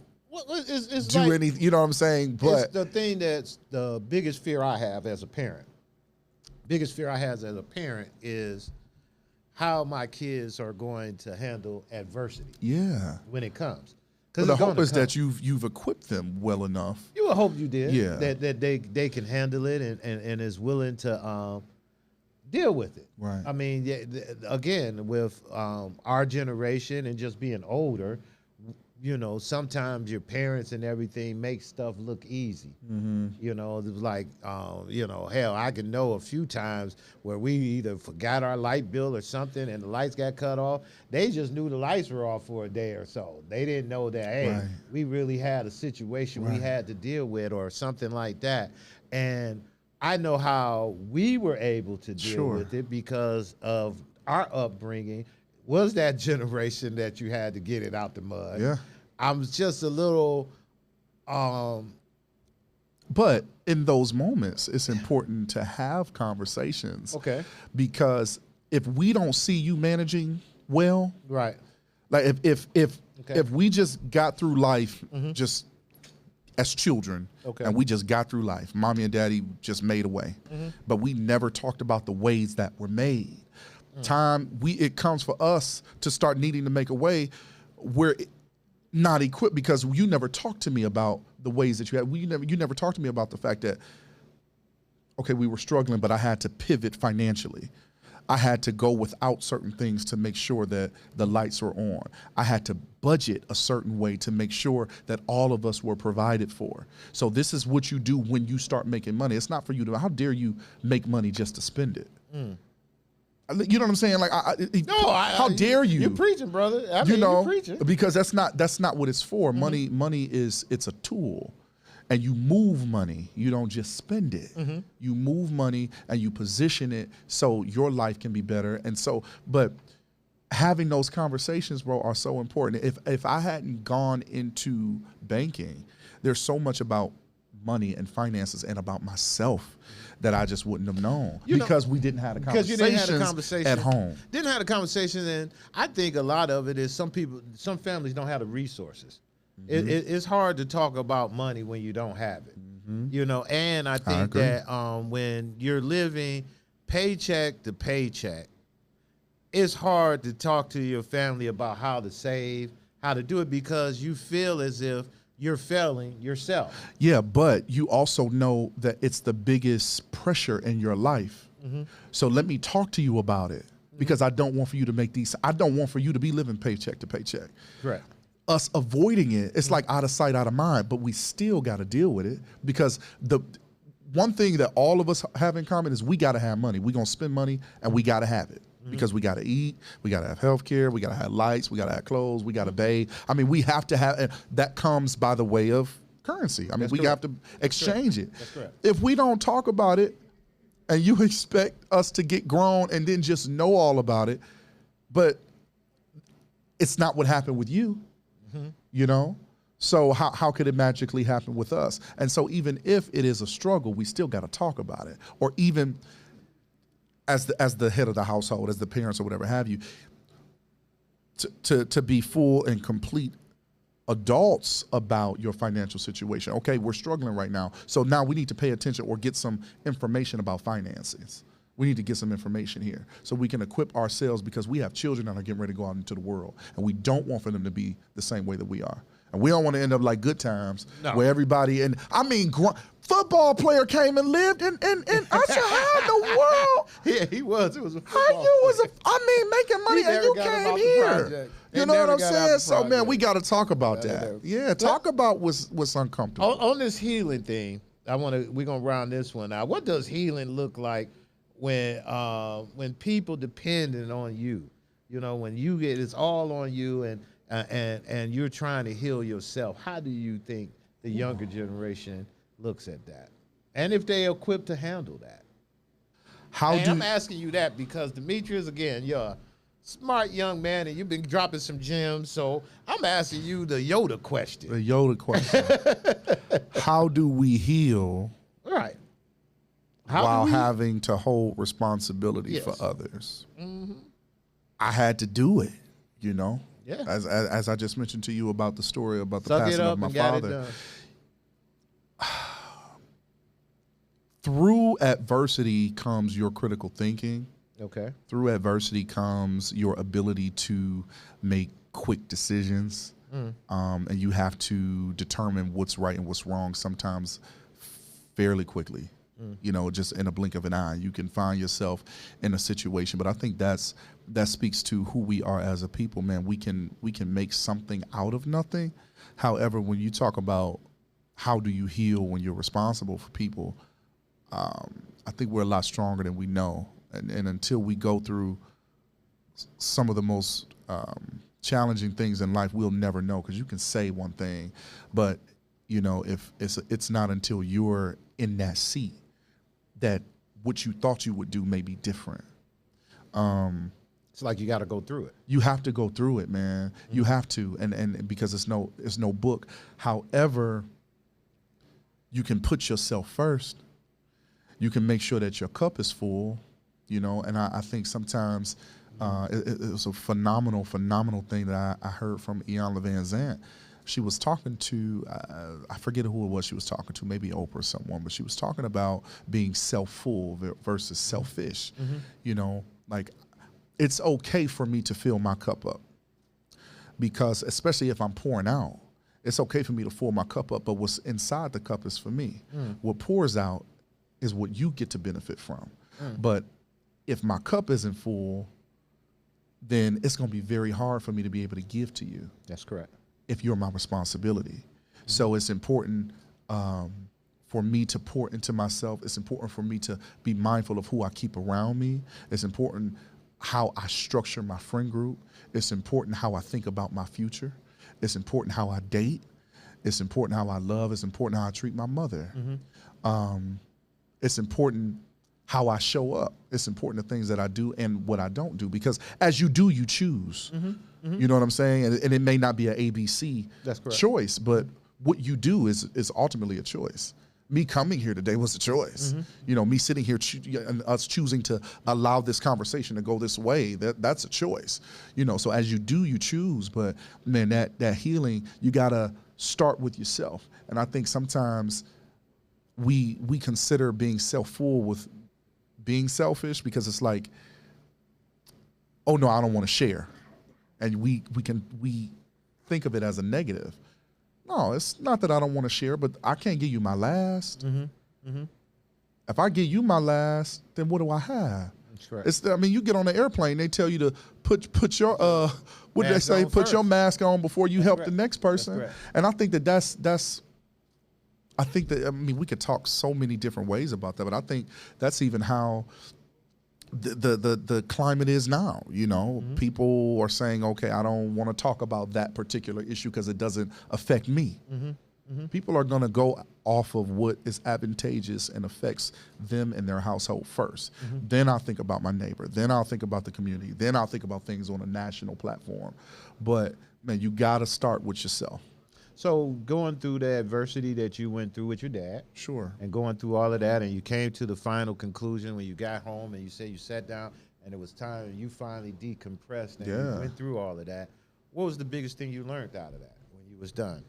do anything. You know what I'm saying? But it's the thing that's the biggest fear I have as a parent. Biggest fear I have as a parent is how my kids are going to handle adversity. Yeah. When it comes. But the hope is that you've equipped them well enough. You would hope you did. Yeah. That they can handle it and is willing to deal with it. Right. I mean, again, with our generation and just being older, sometimes your parents and everything make stuff look easy. It was like, hell, I can know a few times where we either forgot our light bill or something and the lights got cut off. They just knew the lights were off for a day or so. They didn't know that, hey, we really had a situation we had to deal with or something like that. And I know how we were able to deal with it because of our upbringing. Was that generation that you had to get it out the mud. Yeah. I'm just a little but in those moments, it's important to have conversations. Okay. Because if we don't see you managing well, right. Like if we just got through life just as children, and we just got through life, mommy and daddy just made a way, but we never talked about the ways that were made. It comes for us to start needing to make a way we're not equipped because you never talked to me about the ways that you had. You never talked to me about the fact that, okay, we were struggling, but I had to pivot financially. I had to go without certain things to make sure that the lights were on. I had to budget a certain way to make sure that all of us were provided for. So this is what you do when you start making money. It's not for you to, how dare you make money just to spend it? You know what I'm saying? Like, how dare you? You're preaching, brother. I mean, you're preaching. Because that's not what it's for. Money it's a tool. And you move money. You don't just spend it. You move money and you position it so your life can be better. And so, but having those conversations, bro, are so important. If I hadn't gone into banking, there's so much about money and finances and about myself that I just wouldn't have known because we didn't have a conversation. Because you didn't have a conversation at home. Didn't have a conversation, and I think a lot of it is some families don't have the resources. It's hard to talk about money when you don't have it, you know. And I think that when you're living paycheck to paycheck, it's hard to talk to your family about how to save, how to do it, because you feel as if you're failing yourself. Yeah, but you also know that it's the biggest pressure in your life. So let me talk to you about it, because I don't want for you to make these. I don't want for you to be living paycheck to paycheck. Correct. Us avoiding it, it's like out of sight, out of mind, but we still got to deal with it, because the one thing that all of us have in common is we got to have money. We're going to spend money and we got to have it because we got to eat, we got to have health care, we got to have lights, we got to have clothes, we got to bathe. I mean, we have to have, and that comes by the way of currency. I mean, we have to exchange it. That's correct. If we don't talk about it and you expect us to get grown and then just know all about it, but it's not what happened with you. You know, so how could it magically happen with us? And so even if it is a struggle, we still got to talk about it. Or even as the head of the household, as the parents or whatever have you, to be full and complete adults about your financial situation. Okay, we're struggling right now, so now we need to pay attention or get some information about finances. We need to get some information here so we can equip ourselves, because we have children that are getting ready to go out into the world, and we don't want for them to be the same way that we are. And we don't want to end up like Good Times, where everybody, and I mean, football player came and lived in I said, how in the world? Yeah, he was. It was a football How you was player. making money and you came here. You know what I'm saying? So man, we got to talk about that. Yeah, talk about what's uncomfortable. On this healing thing, we're gonna round this one out. What does healing look like when people dependent on you? You know, when you get it's all on you and you're trying to heal yourself. How do you think the younger generation looks at that, and if they're equipped to handle that? I'm asking you that because Demetrius, again, you're a smart young man and you've been dropping some gems. So I'm asking you the Yoda question. The Yoda question. How do we heal? Right. While having to hold responsibility for others? I had to do it, you know. Yeah. As I just mentioned to you about the story about the passing of my father. Through adversity comes your critical thinking. Okay. Through adversity comes your ability to make quick decisions. And you have to determine what's right and what's wrong sometimes fairly quickly. You know, just in a blink of an eye, you can find yourself in a situation. But I think that speaks to who we are as a people, man. We can make something out of nothing. However, when you talk about how do you heal when you're responsible for people, I think we're a lot stronger than we know. And until we go through some of the most challenging things in life, we'll never know, because you can say one thing, but you know, if it's not until you're in that seat that what you thought you would do may be different. It's like you got to go through it. You have to go through it, man. You have to, and because it's no book. However, you can put yourself first. You can make sure that your cup is full, you know. And I think sometimes it was a phenomenal thing that I heard from Iyanla Vanzant. She was talking to, I forget who it was she was talking to, maybe Oprah or someone, but she was talking about being self-full versus selfish. You know, like, it's okay for me to fill my cup up. because especially if I'm pouring out, it's okay for me to fill my cup up, but what's inside the cup is for me. What pours out is what you get to benefit from. But if my cup isn't full, then it's going to be very hard for me to be able to give to you. That's correct. If you're my responsibility. So it's important for me to pour into myself. It's important for me to be mindful of who I keep around me. It's important how I structure my friend group. It's important how I think about my future. It's important how I date. It's important how I love. It's important how I treat my mother. It's important how I show up. It's important the things that I do and what I don't do, because as you do, you choose. You know what I'm saying? And it may not be an ABC choice, but what you do is ultimately a choice. Me coming here today was a choice. You know, me sitting here and us choosing to allow this conversation to go this way, that's a choice. You know, so as you do, you choose. But man, that healing, you gotta start with yourself. And I think sometimes we consider being self-full with being selfish, because it's like, oh no, I don't want to share. And we think of it as a negative. No, it's not that I don't want to share, but I can't give you my last. If I give you my last, then what do I have? That's right. It's, I mean, you get on the airplane, they tell you to put your what do they say? Put your mask on before you help the next person. And I think that's I think that, I mean, we could talk so many different ways about that, but I think that's even how the climate is now. You know, people are saying, okay, I don't want to talk about that particular issue because it doesn't affect me. People are going to go off of what is advantageous and affects them and their household first. Then I'll think about my neighbor. Then I'll think about the community. Then I'll think about things on a national platform. But man, you got to start with yourself. So going through the adversity that you went through with your dad, Sure, and going through all of that, and you came to the final conclusion when you got home, and you said you sat down, and it was time, and you finally decompressed, and you went through all of that. What was the biggest thing you learned out of that when you was done?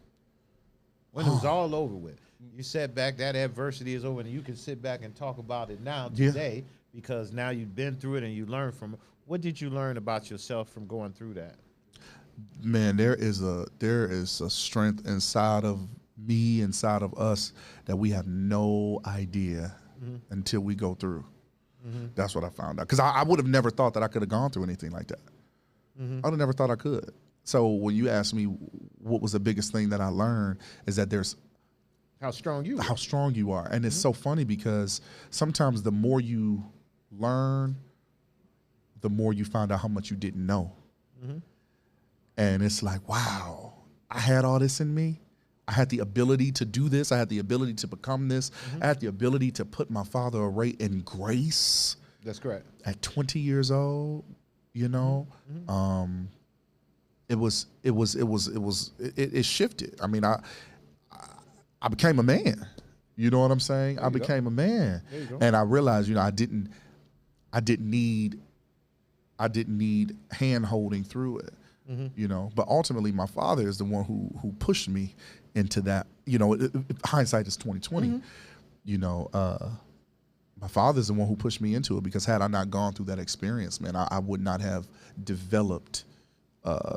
When it was all over with, you sat back, that adversity is over, and you can sit back and talk about it now today, because now you've been through it and you learned from it. What did you learn about yourself from going through that? Man, there is a strength inside of me, inside of us, that we have no idea until we go through. That's what I found out. Because I would have never thought that I could have gone through anything like that. I would have never thought I could. So when you ask me what was the biggest thing that I learned, is that there's how strong you are. And it's so funny, because sometimes the more you learn, the more you find out how much you didn't know. And it's like, wow, I had all this in me. I had the ability to do this. I had the ability to become this. I had the ability to put my father away in grace. That's correct. At 20 years old, you know, it shifted. I mean, I became a man. You know what I'm saying? I became a man, and I realized, you know, I didn't need hand holding through it. You know, but ultimately my father is the one who pushed me into that. You know, hindsight is 2020. You know, my father's the one who pushed me into it, because had I not gone through that experience, man, I would not have developed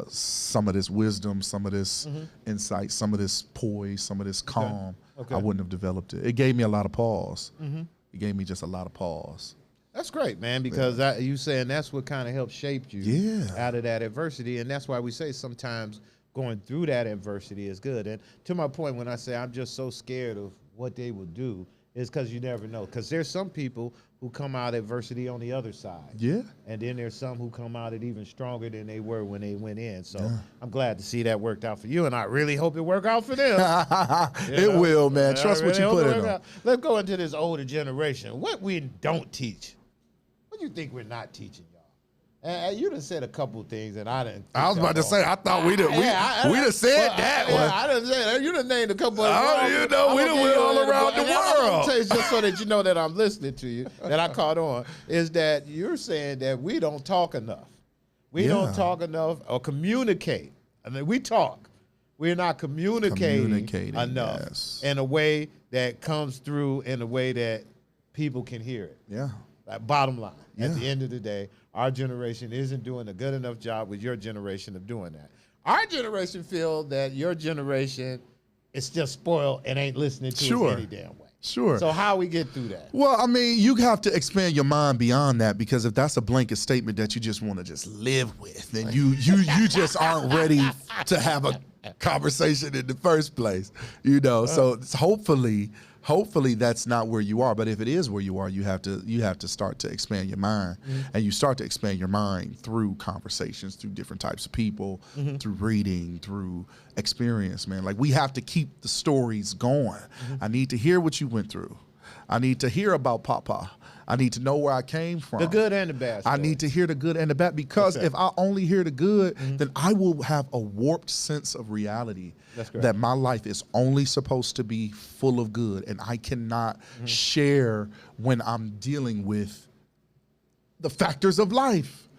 some of this wisdom, some of this insight, some of this poise, some of this calm. I wouldn't have developed it. It gave me a lot of pause. It gave me just a lot of pause. That's great, man, because you saying that's what kind of helped shape you out of that adversity. And that's why we say sometimes going through that adversity is good. And to my point, when I say I'm just so scared of what they will do, is because you never know. Because there's some people who come out of adversity on the other side. And then there's some who come out it even stronger than they were when they went in. So I'm glad to see that worked out for you, and I really hope it worked out for them. It will, man. Trust what you put in them. Let's go into this older generation. What we don't teach. What do you think we're not teaching y'all? You done said a couple things, and I didn't. I was about to say, I thought we done said that one. I done said, you done named a couple of you know, we done went all around the world. Just so that you know that I'm listening to you, that I caught on, is that you're saying that we don't talk enough. We don't talk enough or communicate. I mean, we talk. We're not communicating enough in a way that comes through in a way that people can hear it. Like, bottom line, at the end of the day, our generation isn't doing a good enough job with your generation of doing that. Our generation feel that your generation is just spoiled and ain't listening to us any damn way. Sure. So how we get through that? Well, I mean, you have to expand your mind beyond that, because if that's a blanket statement that you just want to just live with, then you just aren't ready to have a conversation in the first place, So it's hopefully that's not where you are. But if it is where you are, you have to start to expand your mind, and you start to expand your mind through conversations, through different types of people, through reading, through experience, man. Like, we have to keep the stories going. I need to hear what you went through. I need to hear about Papa. I need to know where I came from. The good and the bad story. I need to hear the good and the bad, because if I only hear the good, then I will have a warped sense of reality that my life is only supposed to be full of good, and I cannot share when I'm dealing with the factors of life.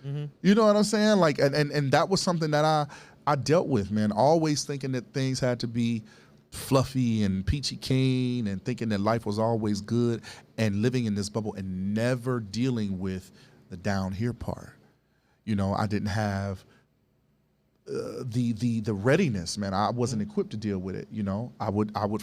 You know what I'm saying? Like, and that was something that I dealt with, man. Always thinking that things had to be fluffy and peachy keen, and thinking that life was always good, and living in this bubble and never dealing with the down here part. I didn't have the readiness, man. I wasn't equipped to deal with it. I would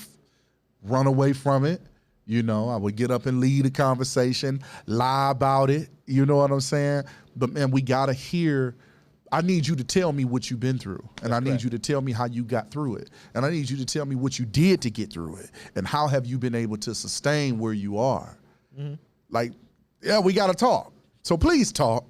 run away from it. I would get up and lead a conversation, lie about it. You know what I'm saying? But man, we gotta hear. I need you to tell me what you've been through, and I need you to tell me how you got through it, and I need you to tell me what you did to get through it, and how have you been able to sustain where you are. Like, yeah, we got to talk. So please talk.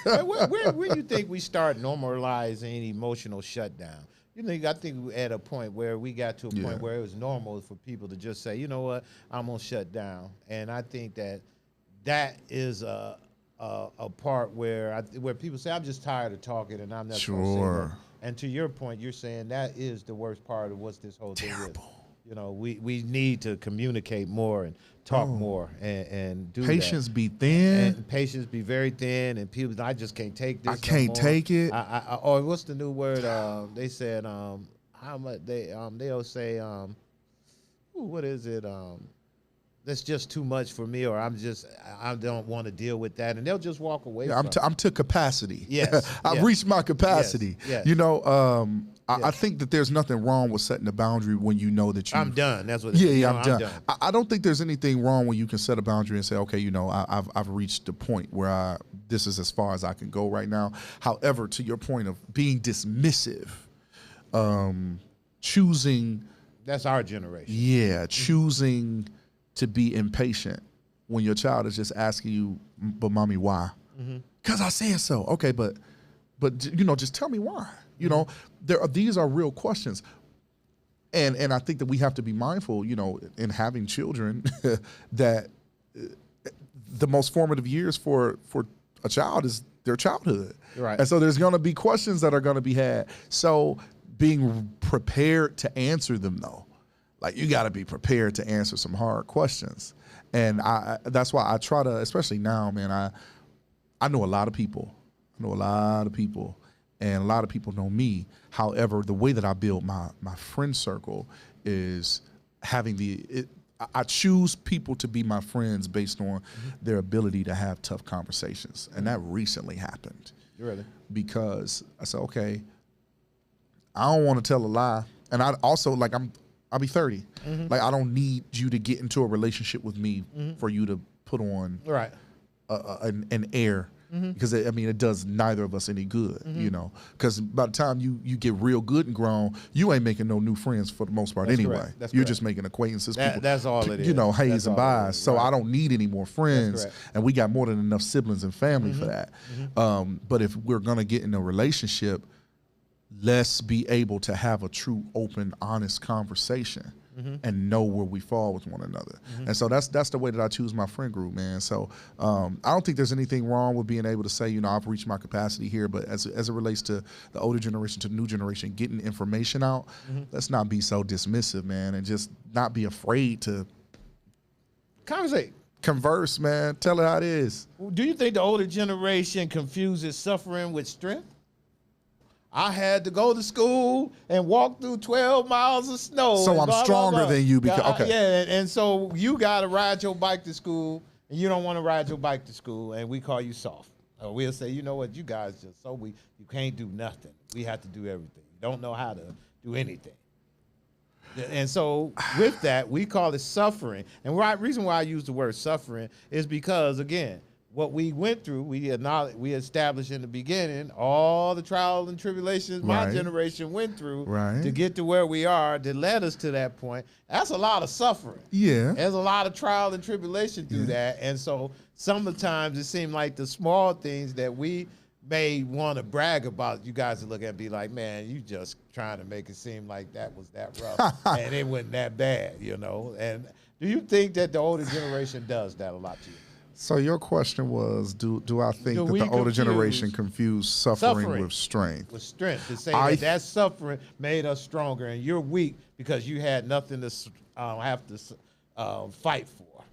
Where do you think we start normalizing emotional shutdown? I think we're at a point where we got to a point where it was normal for people to just say, you know what, I'm gonna shut down, and I think that is a part where people say, I'm just tired of talking, and I'm not going to say that. And to your point, you're saying that is the worst part of what this whole thing is. We need to communicate more and talk more and do patience be thin. And patience be very thin, and people, I just can't take this. I can't take it. Or what's the new word? They said how much they'll say what is it? That's just too much for me, or I don't want to deal with that, and they'll just walk away. I'm to capacity. Yes, I've reached my capacity. Yes. I think that there's nothing wrong with setting a boundary when you know that I'm done. That's what. I'm done. I don't think there's anything wrong when you can set a boundary and say, okay, I've reached the point where this is as far as I can go right now. However, to your point of being dismissive, choosing. That's our generation. Yeah, choosing to be impatient when your child is just asking you, but mommy, why? Because I said so. Okay, but just tell me why. These are real questions, and I think that we have to be mindful, in having children, that the most formative years for a child is their childhood, right? And so there's going to be questions that are going to be had. So being prepared to answer them, though. Like, you got to be prepared to answer some hard questions. And that's why I try to, especially now, man, I know a lot of people. And a lot of people know me. However, the way that I build my friend circle is having I choose people to be my friends based on their ability to have tough conversations. And that recently happened. Really? Because I said, okay, I don't want to tell a lie. And I also, I'll be 30. Like, I don't need you to get into a relationship with me for you to put on an air, because it does neither of us any good, because by the time you get real good and grown, you ain't making no new friends for the most part. That's anyway. You're just making acquacances. That's all it is. Haze and buys. So I don't need any more friends, and we got more than enough siblings and family for that. But if we're gonna get in a relationship, let's be able to have a true, open, honest conversation and know where we fall with one another. And so that's the way that I choose my friend group, man. So I don't think there's anything wrong with being able to say, I've reached my capacity here, but as it relates to the older generation to the new generation, getting information out, let's not be so dismissive, man, and just not be afraid to converse, man. Tell it how it is. Do you think the older generation confuses suffering with strength? I had to go to school and walk through 12 miles of snow. So I'm stronger than you because, okay. Yeah, and so you got to ride your bike to school, and you don't want to ride your bike to school, and we call you soft. Or we'll say, you know what, you guys just so weak, you can't do nothing. We have to do everything. You don't know how to do anything. And so with that, we call it suffering. And the reason why I use the word suffering is because, again, what we went through, we established in the beginning, all the trials and tribulations my generation went through to get to where we are, that led us to that point. That's a lot of suffering. Yeah. There's a lot of trial and tribulation through that. And so sometimes it seemed like the small things that we may want to brag about, you guys would look at and be like, man, you just trying to make it seem like that was that rough and it wasn't that bad, you know? And do you think that the older generation does that a lot to you? So your question was, do I think that the older generation confuse suffering with strength? With strength, to say that suffering made us stronger and you're weak because you had nothing to have to fight for.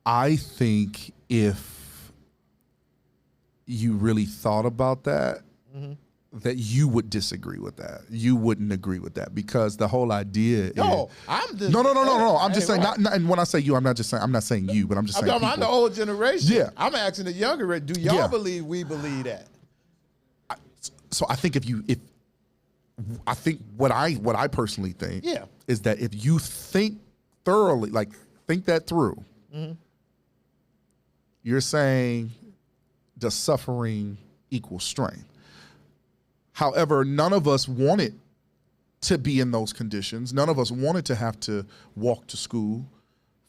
I think if you really thought about that, that you would disagree with that. You wouldn't agree with that because the whole idea No. I'm just saying, not, and when I say you, I'm not saying you, but I'm just saying people. I'm the old generation. Yeah. I'm asking the younger, do y'all believe we believe that? So I think what I personally think is that if you think thoroughly, like think that through, you're saying, does suffering equal strength? However, none of us wanted to be in those conditions. None of us wanted to have to walk to school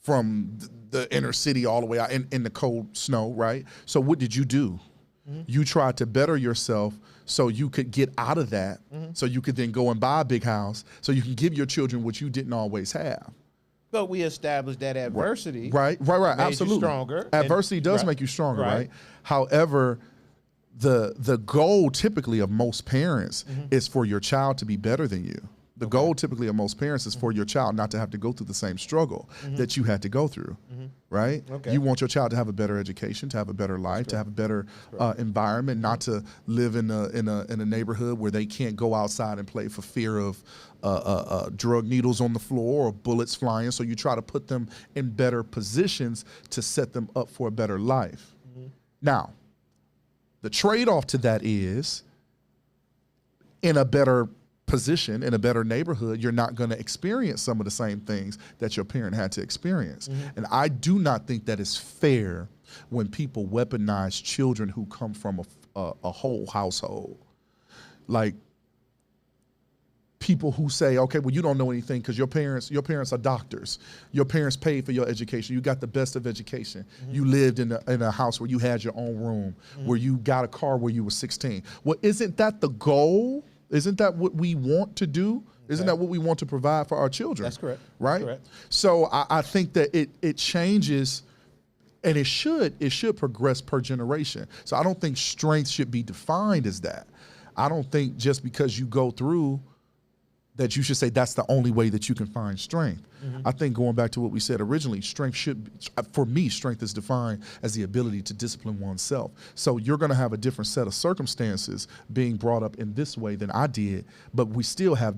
from the inner city all the way out in the cold snow, right? So what did you do? You tried to better yourself so you could get out of that, so you could then go and buy a big house, so you can give your children what you didn't always have. But we established that adversity made absolutely you stronger. Adversity does make you stronger, right? However, the goal typically of most parents is for your child to be better than you. The goal typically of most parents is for your child not to have to go through the same struggle that you had to go through, right? Okay. You want your child to have a better education, to have a better life, to have a better environment, not to live in a neighborhood where they can't go outside and play for fear of drug needles on the floor or bullets flying. So you try to put them in better positions to set them up for a better life. Now, the trade-off to that is, in a better position, in a better neighborhood, you're not going to experience some of the same things that your parent had to experience. And I do not think that is fair when people weaponize children who come from a whole household. Like people who say, okay, well, you don't know anything because your parents are doctors. Your parents paid for your education. You got the best of education. You lived in a house where you had your own room, where you got a car where you were 16. Well, isn't that the goal? Isn't that what we want to do? Isn't that what we want to provide for our children? That's correct. Right? That's correct. So I think that it changes, and it should progress per generation. So I don't think strength should be defined as that. I don't think just because you go through that you should say that's the only way that you can find strength. I think going back to what we said originally, strength is defined as the ability to discipline oneself. So you're gonna have a different set of circumstances being brought up in this way than I did, but we still have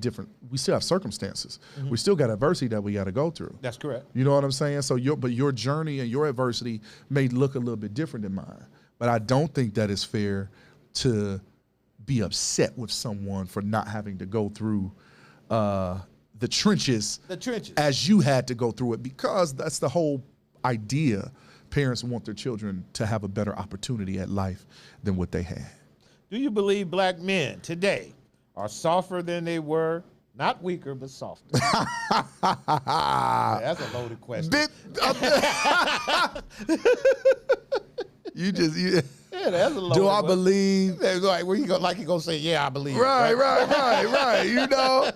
circumstances. We still got adversity that we gotta go through. That's correct. You know what I'm saying? So your journey and your adversity may look a little bit different than mine, but I don't think that it's fair to be upset with someone for not having to go through the trenches as you had to go through it, because that's the whole idea. Parents want their children to have a better opportunity at life than what they had. Do you believe black men today are softer than they were? Not weaker, but softer. That's a loaded question. Yeah, that's a loaded Do I one. believe? Like, where you gonna say, yeah, I believe. Right. You know.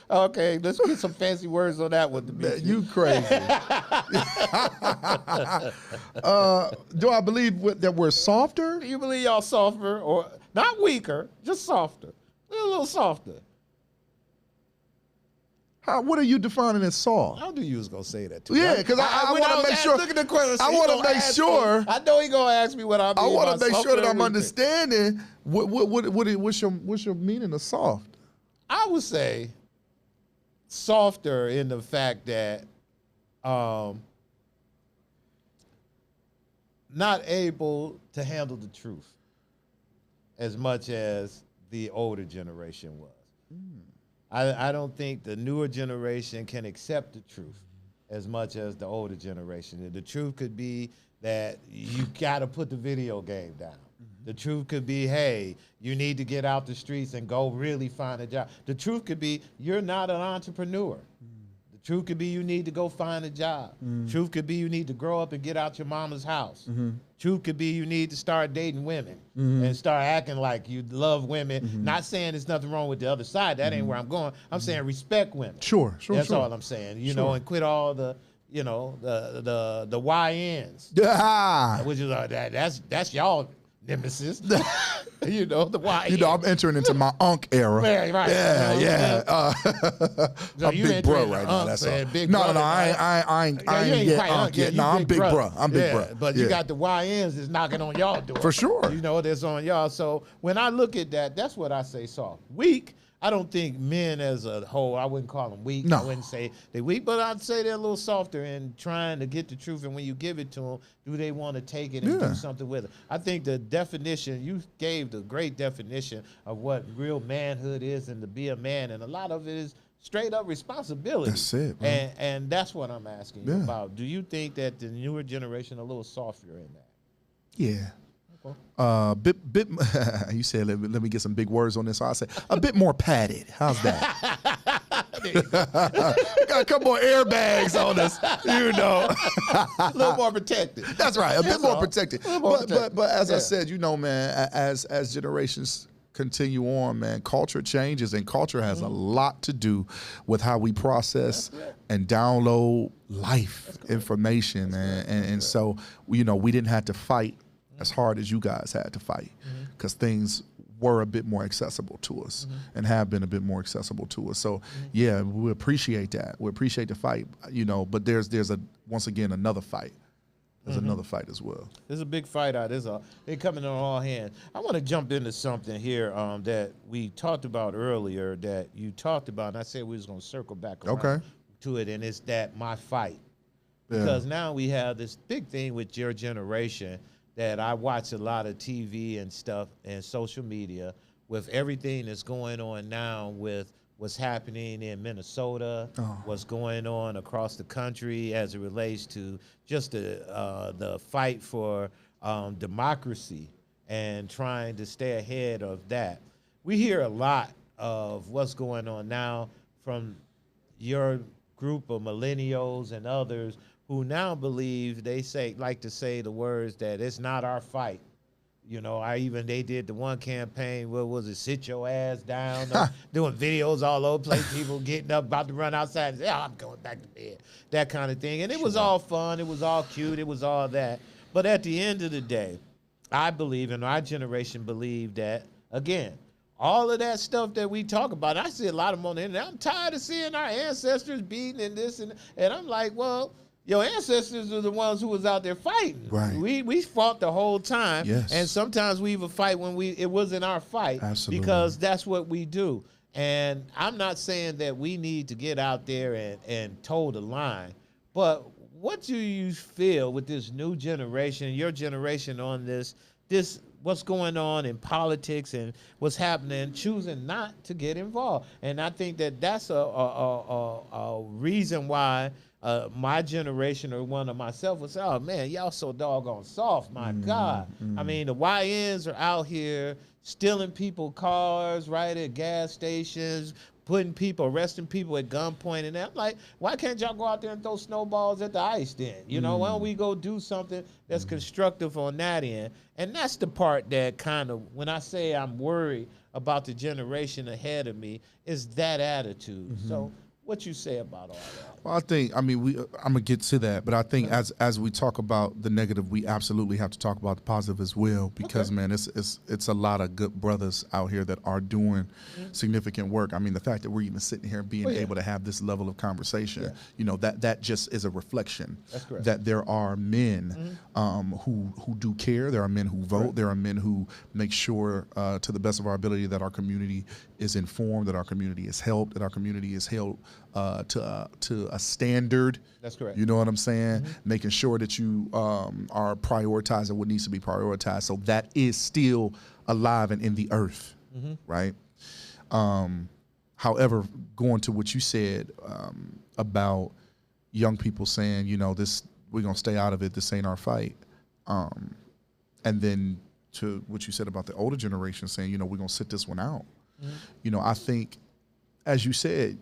Okay, let's get some fancy words on that one. You crazy. Do I believe that we're softer? Do you believe y'all softer, or not weaker, just softer? We're a little softer. What are you defining as soft? I knew you was gonna say that too. Yeah, because I want to make sure. Look at the question. I want to make sure. I know he gonna ask me what I mean. I want to make sure that I'm weaker. understanding what's your meaning of soft. I would say softer in the fact that not able to handle the truth. as much as the older generation was. I don't think the newer generation can accept the truth as much as the older generation. The truth could be that you got to put the video game down. The truth could be, hey, you need to get out the streets and go really find a job. The truth could be, you're not an entrepreneur. The truth could be, you need to go find a job. Truth could be, you need to grow up and get out your mama's house. Truth could be, you need to start dating women and start acting like you love women. Not saying there's nothing wrong with the other side. That ain't where I'm going. I'm saying respect women. Sure. That's all I'm saying. You know, and quit all the, you know, the YNs. Yeah. Which is that's y'all nemesis. You know, the YN. You know, I'm entering into my unk era. Right. Yeah, You know yeah. I'm big bro right now. That's all. No, I ain't yet unk yet. No, I'm big bro. I'm big bro. But you got the YNs that's knocking on y'all door. For sure. You know, that's on y'all. So when I look at that, that's what I say soft. Weak, I don't think men as a whole, I wouldn't call them weak. No. I wouldn't say they're weak, but I'd say they're a little softer in trying to get the truth. And when you give it to them, do they want to take it and do something with it? I think the definition, you gave the great definition of what real manhood is and to be a man. And a lot of it is straight up responsibility. That's it, man. And that's what I'm asking you about. Do you think that the newer generation a little softer in that? Yeah. Bit. You said let me get some big words on this. So I say a bit more padded. How's that? Got a couple more airbags on us. You know, a little more protected. That's right. A bit more all. protected. But as I said, you know, man, as generations continue on, man, culture changes, and culture has a lot to do with how we process and download life information, man. And so, you know, we didn't have to fight as hard as you guys had to fight, because things were a bit more accessible to us and have been a bit more accessible to us. So yeah, we appreciate that. We appreciate the fight, you know, but there's once again another fight. There's another fight as well. There's a big fight out. They're coming on all hands. I want to jump into something here that we talked about earlier that you talked about, and I said we was going to circle back around to it, and it's that my fight. Because now we have this big thing with your generation that I watch a lot of TV and stuff and social media with everything that's going on now with what's happening in Minnesota, what's going on across the country as it relates to just the fight for democracy and trying to stay ahead of that. We hear a lot of what's going on now from your group of millennials and others who now believe, like to say the words that it's not our fight. You know, they did the one campaign, what was it, sit your ass down, doing videos all over the place, people getting up, about to run outside and say, I'm going back to bed, that kind of thing. And it was all fun, it was all cute, it was all that. But at the end of the day, I believe, and our generation believed that, again, all of that stuff that we talk about, I see a lot of them on the internet. I'm tired of seeing our ancestors beating and this and I'm like, well, your ancestors are the ones who was out there fighting. Right. We fought the whole time. Yes. And sometimes we even fight when it wasn't our fight. Absolutely. Because that's what we do. And I'm not saying that we need to get out there and toe the line. But what do you feel with this new generation, your generation on this what's going on in politics and what's happening, choosing not to get involved? And I think that that's a reason why my generation or one of myself would say, oh man, y'all so doggone soft, my God. I mean, the YNs are out here stealing people cars, right, at gas stations, arresting people at gunpoint, and I'm like, why can't y'all go out there and throw snowballs at the ice then? You know, why don't we go do something that's constructive on that end? And that's the part that kind of, when I say I'm worried about the generation ahead of me, is that attitude. So what you say about all that? Well, I think, I'm gonna get to that, but I think as we talk about the negative, we absolutely have to talk about the positive as well, because man, it's a lot of good brothers out here that are doing significant work. I mean, the fact that we're even sitting here being able to have this level of conversation, you know, that just is a reflection that there are men who do care, there are men who vote, there are men who make sure to the best of our ability that our community is informed, that our community is helped, that our community is held to a standard. That's correct. You know what I'm saying? Making sure that you are prioritizing what needs to be prioritized. So that is still alive and in the earth, right? However, going to what you said about young people saying, you know, this, we're gonna stay out of it. This ain't our fight. And then to what you said about the older generation saying, you know, we're gonna sit this one out. You know, I think, as you said,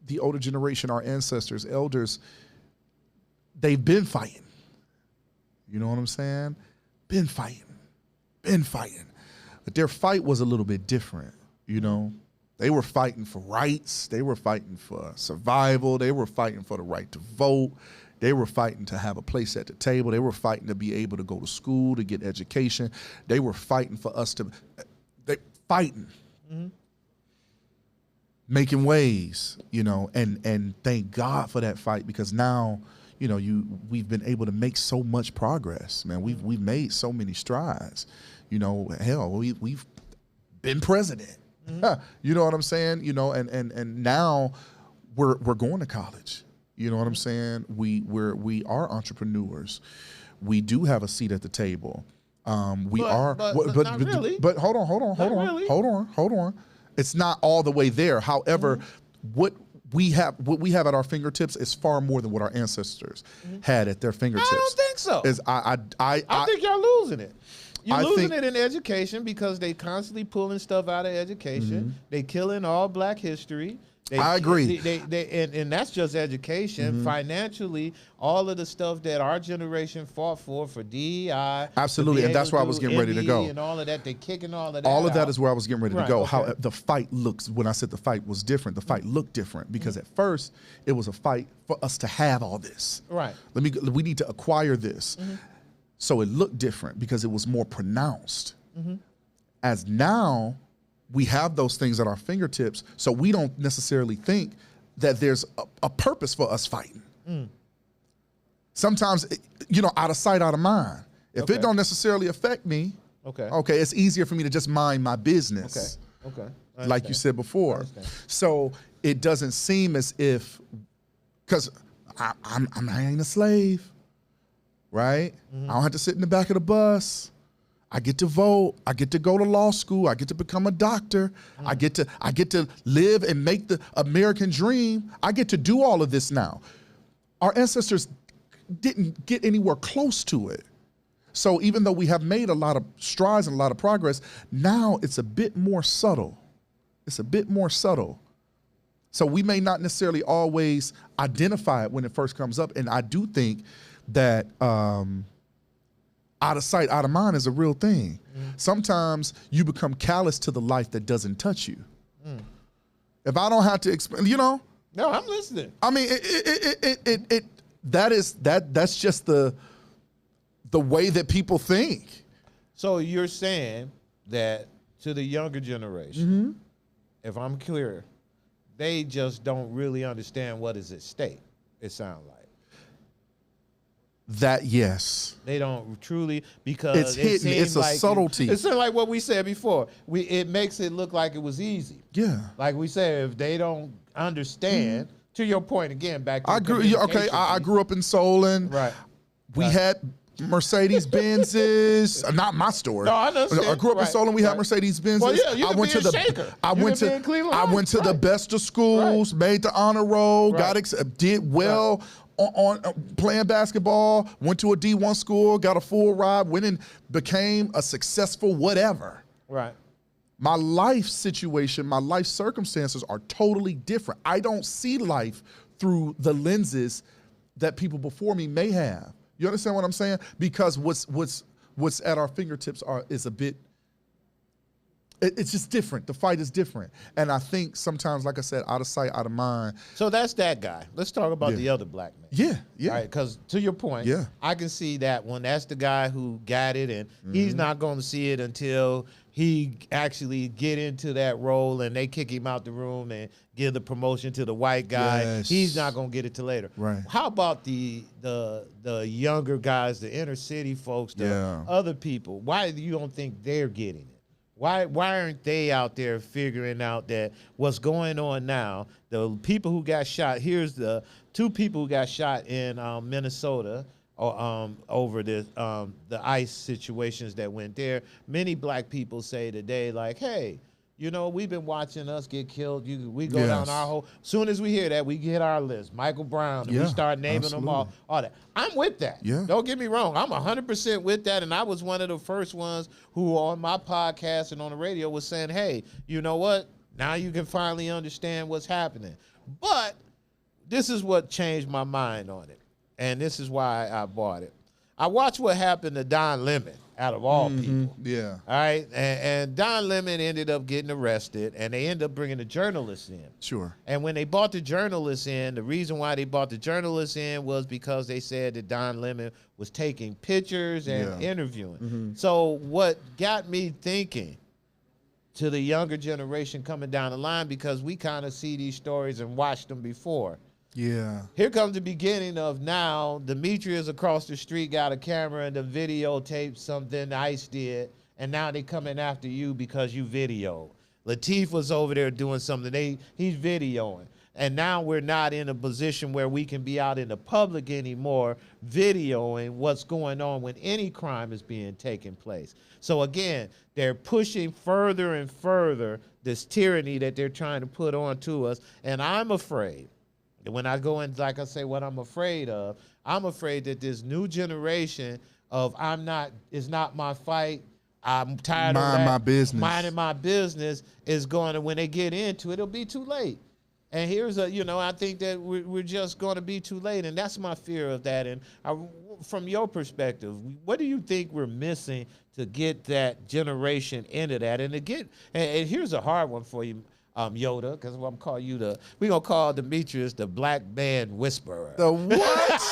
the older generation, our ancestors, elders, they've been fighting. You know what I'm saying? Been fighting. But their fight was a little bit different, you know? They were fighting for rights. They were fighting for survival. They were fighting for the right to vote. They were fighting to have a place at the table. They were fighting to be able to go to school, to get education. They were fighting for us to, fighting. Making waves, you know, and thank God for that fight, because now, you know, we've been able to make so much progress, man. We've made so many strides. You know, hell, we've been president. You know what I'm saying? You know, and now we're going to college. You know what I'm saying? We are entrepreneurs. We do have a seat at the table. But not really. But hold on. It's not all the way there. However, what we have at our fingertips is far more than what our ancestors had at their fingertips. I don't think so. I think y'all losing it. You're losing it in education, because they constantly pulling stuff out of education. They killing all Black history. I agree. And that's just education. Financially, all of the stuff that our generation fought for DEI. Absolutely, and that's where I was getting ready to go. And all of that, they're kicking all of that All of that out. is where I was getting ready to go. Okay. How the fight looks, when I said the fight was different, the fight looked different, because at first it was a fight for us to have all this. Right. We need to acquire this. So it looked different because it was more pronounced. As now, we have those things at our fingertips, so we don't necessarily think that there's a purpose for us fighting. Sometimes, you know, out of sight, out of mind. If it don't necessarily affect me, okay, it's easier for me to just mind my business. Okay. Like you said before. So it doesn't seem as if, because I ain't a slave, right? I don't have to sit in the back of the bus. I get to vote. I get to go to law school. I get to become a doctor. I get to live and make the American dream. I get to do all of this now. Our ancestors didn't get anywhere close to it. So even though we have made a lot of strides and a lot of progress, now it's a bit more subtle. It's a bit more subtle. So we may not necessarily always identify it when it first comes up. And I do think that out of sight, out of mind is a real thing. Sometimes you become callous to the life that doesn't touch you. If I don't have to explain, you know. No, I'm listening. I mean, that's just the way that people think. So you're saying that to the younger generation, if I'm clear, they just don't really understand what is at stake, it sounds like. That, yes. They don't truly, because it's hidden. It's a subtlety. It's like what we said before. It makes it look like it was easy. Yeah. Like we said, if they don't understand, to your point again, back to I grew up in Solon. Right. We had Mercedes Benzes. Not my story. No, I understand. I grew up in Solon. We had Mercedes Benzes. Well, yeah, you went to the I went to the best of schools, made the honor roll, did well on playing basketball, went to a D1 school, got a full ride, went and became a successful whatever. Right. My life situation, my life circumstances are totally different. I don't see life through the lenses that people before me may have. You understand what I'm saying? Because what's at our fingertips is a bit, it's just different. The fight is different. And I think sometimes, like I said, out of sight, out of mind. So that's that guy. Let's talk about the other black man. Yeah. Right, because to your point, I can see that one. That's the guy who got it, and he's not going to see it until he actually get into that role and they kick him out the room and give the promotion to the white guy. Yes. He's not going to get it till later. Right. How about the younger guys, the inner city folks, the other people? Why do you don't think they're getting it? Why aren't they out there figuring out that what's going on now? The people who got shot. Here's the 2 people who got shot in Minnesota over the ICE situations that went there. Many black people say today, like, hey, you know, we've been watching us get killed. We go down our whole. Soon as we hear that, we get our list. Michael Brown, and we start naming them all that. I'm with that. Yeah. Don't get me wrong. I'm 100% with that. And I was one of the first ones who on my podcast and on the radio was saying, hey, you know what? Now you can finally understand what's happening. But this is what changed my mind on it. And this is why I bought it. I watched what happened to Don Lemon, out of all people. Yeah. All right. And Don Lemon ended up getting arrested, and they ended up bringing the journalists in. Sure. And when they brought the journalists in, the reason why they brought the journalists in was because they said that Don Lemon was taking pictures and interviewing. So what got me thinking to the younger generation coming down the line, because we kind of see these stories and watched them before. Yeah. Here comes the beginning of now. Demetrius across the street got a camera and the videotaped something ICE did, and now they coming after you because you videoed. Lateef was over there doing something. He's videoing. And now we're not in a position where we can be out in the public anymore videoing what's going on when any crime is being taken place. So again, they're pushing further and further this tyranny that they're trying to put onto us. And I'm afraid, when I go in, like I say, what I'm afraid of, I'm afraid that this new generation of it's not my fight, I'm tired of that, my business. minding my business is going to, when they get into it, it'll be too late. And here's I think that we're just going to be too late. And that's my fear of that. And from your perspective, what do you think we're missing to get that generation into that? And and here's a hard one for you, Yoda, because I'm call you we're gonna call Demetrius the black man whisperer. The what?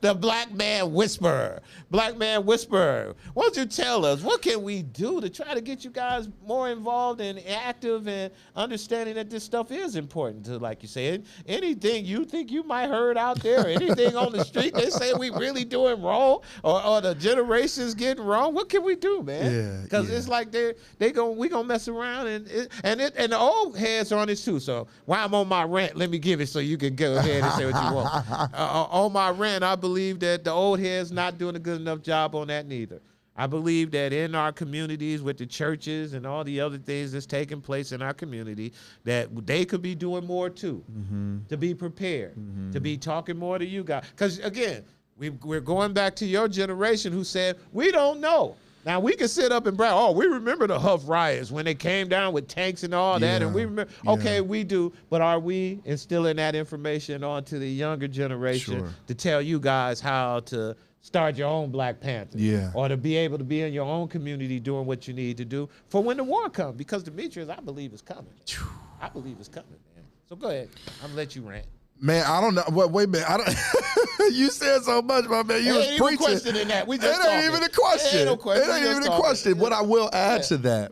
The black man whisperer. Black man whisperer. Why don't you tell us, what can we do to try to get you guys more involved and active and understanding that this stuff is important to, like you said, anything you think you might heard out there, anything on the street they say we really doing wrong, or the generations getting wrong, what can we do, man? Yeah. Because it's like we gonna mess around and the old heads are on this too. So while I'm on my rant, let me give it so you can go ahead and say what you want. On my rant, I believe that the old heads not doing a good enough job on that neither. I believe that in our communities with the churches and all the other things that's taking place in our community, that they could be doing more too, to be prepared, to be talking more to you guys. Because again, we're going back to your generation who said, we don't know. Now, we can sit up and brag, we remember the Huff riots when they came down with tanks and all that, and we remember, okay, we do, but are we instilling that information onto the younger generation to tell you guys how to start your own Black Panther? Or to be able to be in your own community doing what you need to do for when the war comes? Because Demetrius, I believe, is coming. I believe it's coming, man. So go ahead. I'm going to let you rant. Man, I don't know. Wait a minute. I don't. You said so much, my man. You was preaching. Ain't question in that. We just it ain't even a question. It ain't, no question. It ain't even a question. What I will add to that,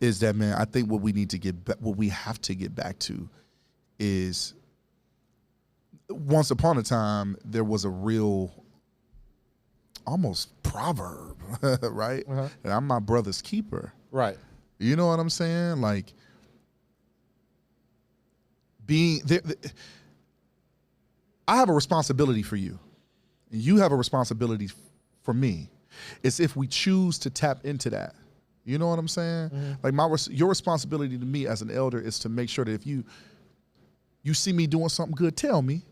is that, man, I think what we need to what we have to get back to is, once upon a time there was a real, almost proverb, right? And I'm my brother's keeper. Right. You know what I'm saying? Like, I have a responsibility for you, and you have a responsibility for me. It's if we choose to tap into that. You know what I'm saying? Like, your responsibility to me as an elder is to make sure that if you see me doing something good, tell me,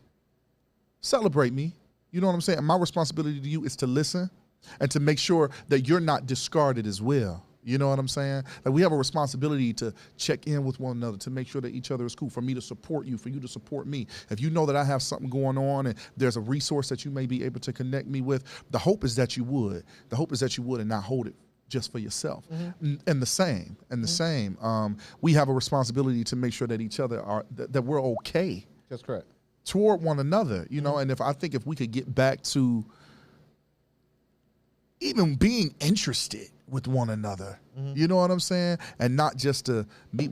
celebrate me. You know what I'm saying? And my responsibility to you is to listen and to make sure that you're not discarded as well. You know what I'm saying? Like, we have a responsibility to check in with one another, to make sure that each other is cool, for me to support you, for you to support me. If you know that I have something going on and there's a resource that you may be able to connect me with, the hope is that you would. The hope is that you would and not hold it just for yourself. And the same, we have a responsibility to make sure that each other that we're okay. That's correct. Toward one another, you know, and I think if we could get back to even being interested with one another, you know what I'm saying? And not just to meet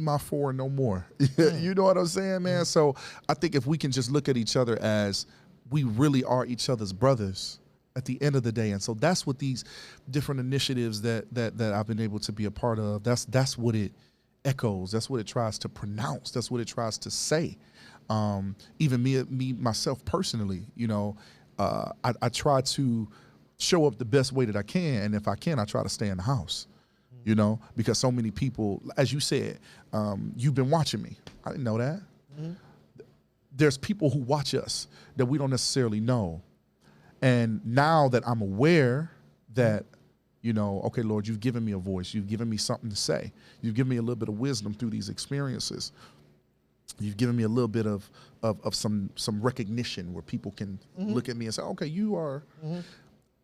my four and no more. You know what I'm saying, man? So I think if we can just look at each other as we really are each other's brothers at the end of the day. And so that's what these different initiatives that I've been able to be a part of, that's what it echoes. That's what it tries to pronounce. That's what it tries to say. Even me myself personally, I try to show up the best way that I can. And if I can, I try to stay in the house, because so many people, as you said, you've been watching me. I didn't know that. Mm-hmm. There's people who watch us that we don't necessarily know. And now that I'm aware that, okay, Lord, you've given me a voice. You've given me something to say. You've given me a little bit of wisdom through these experiences. You've given me a little bit of some recognition where people can look at me and say, okay, you are. Mm-hmm.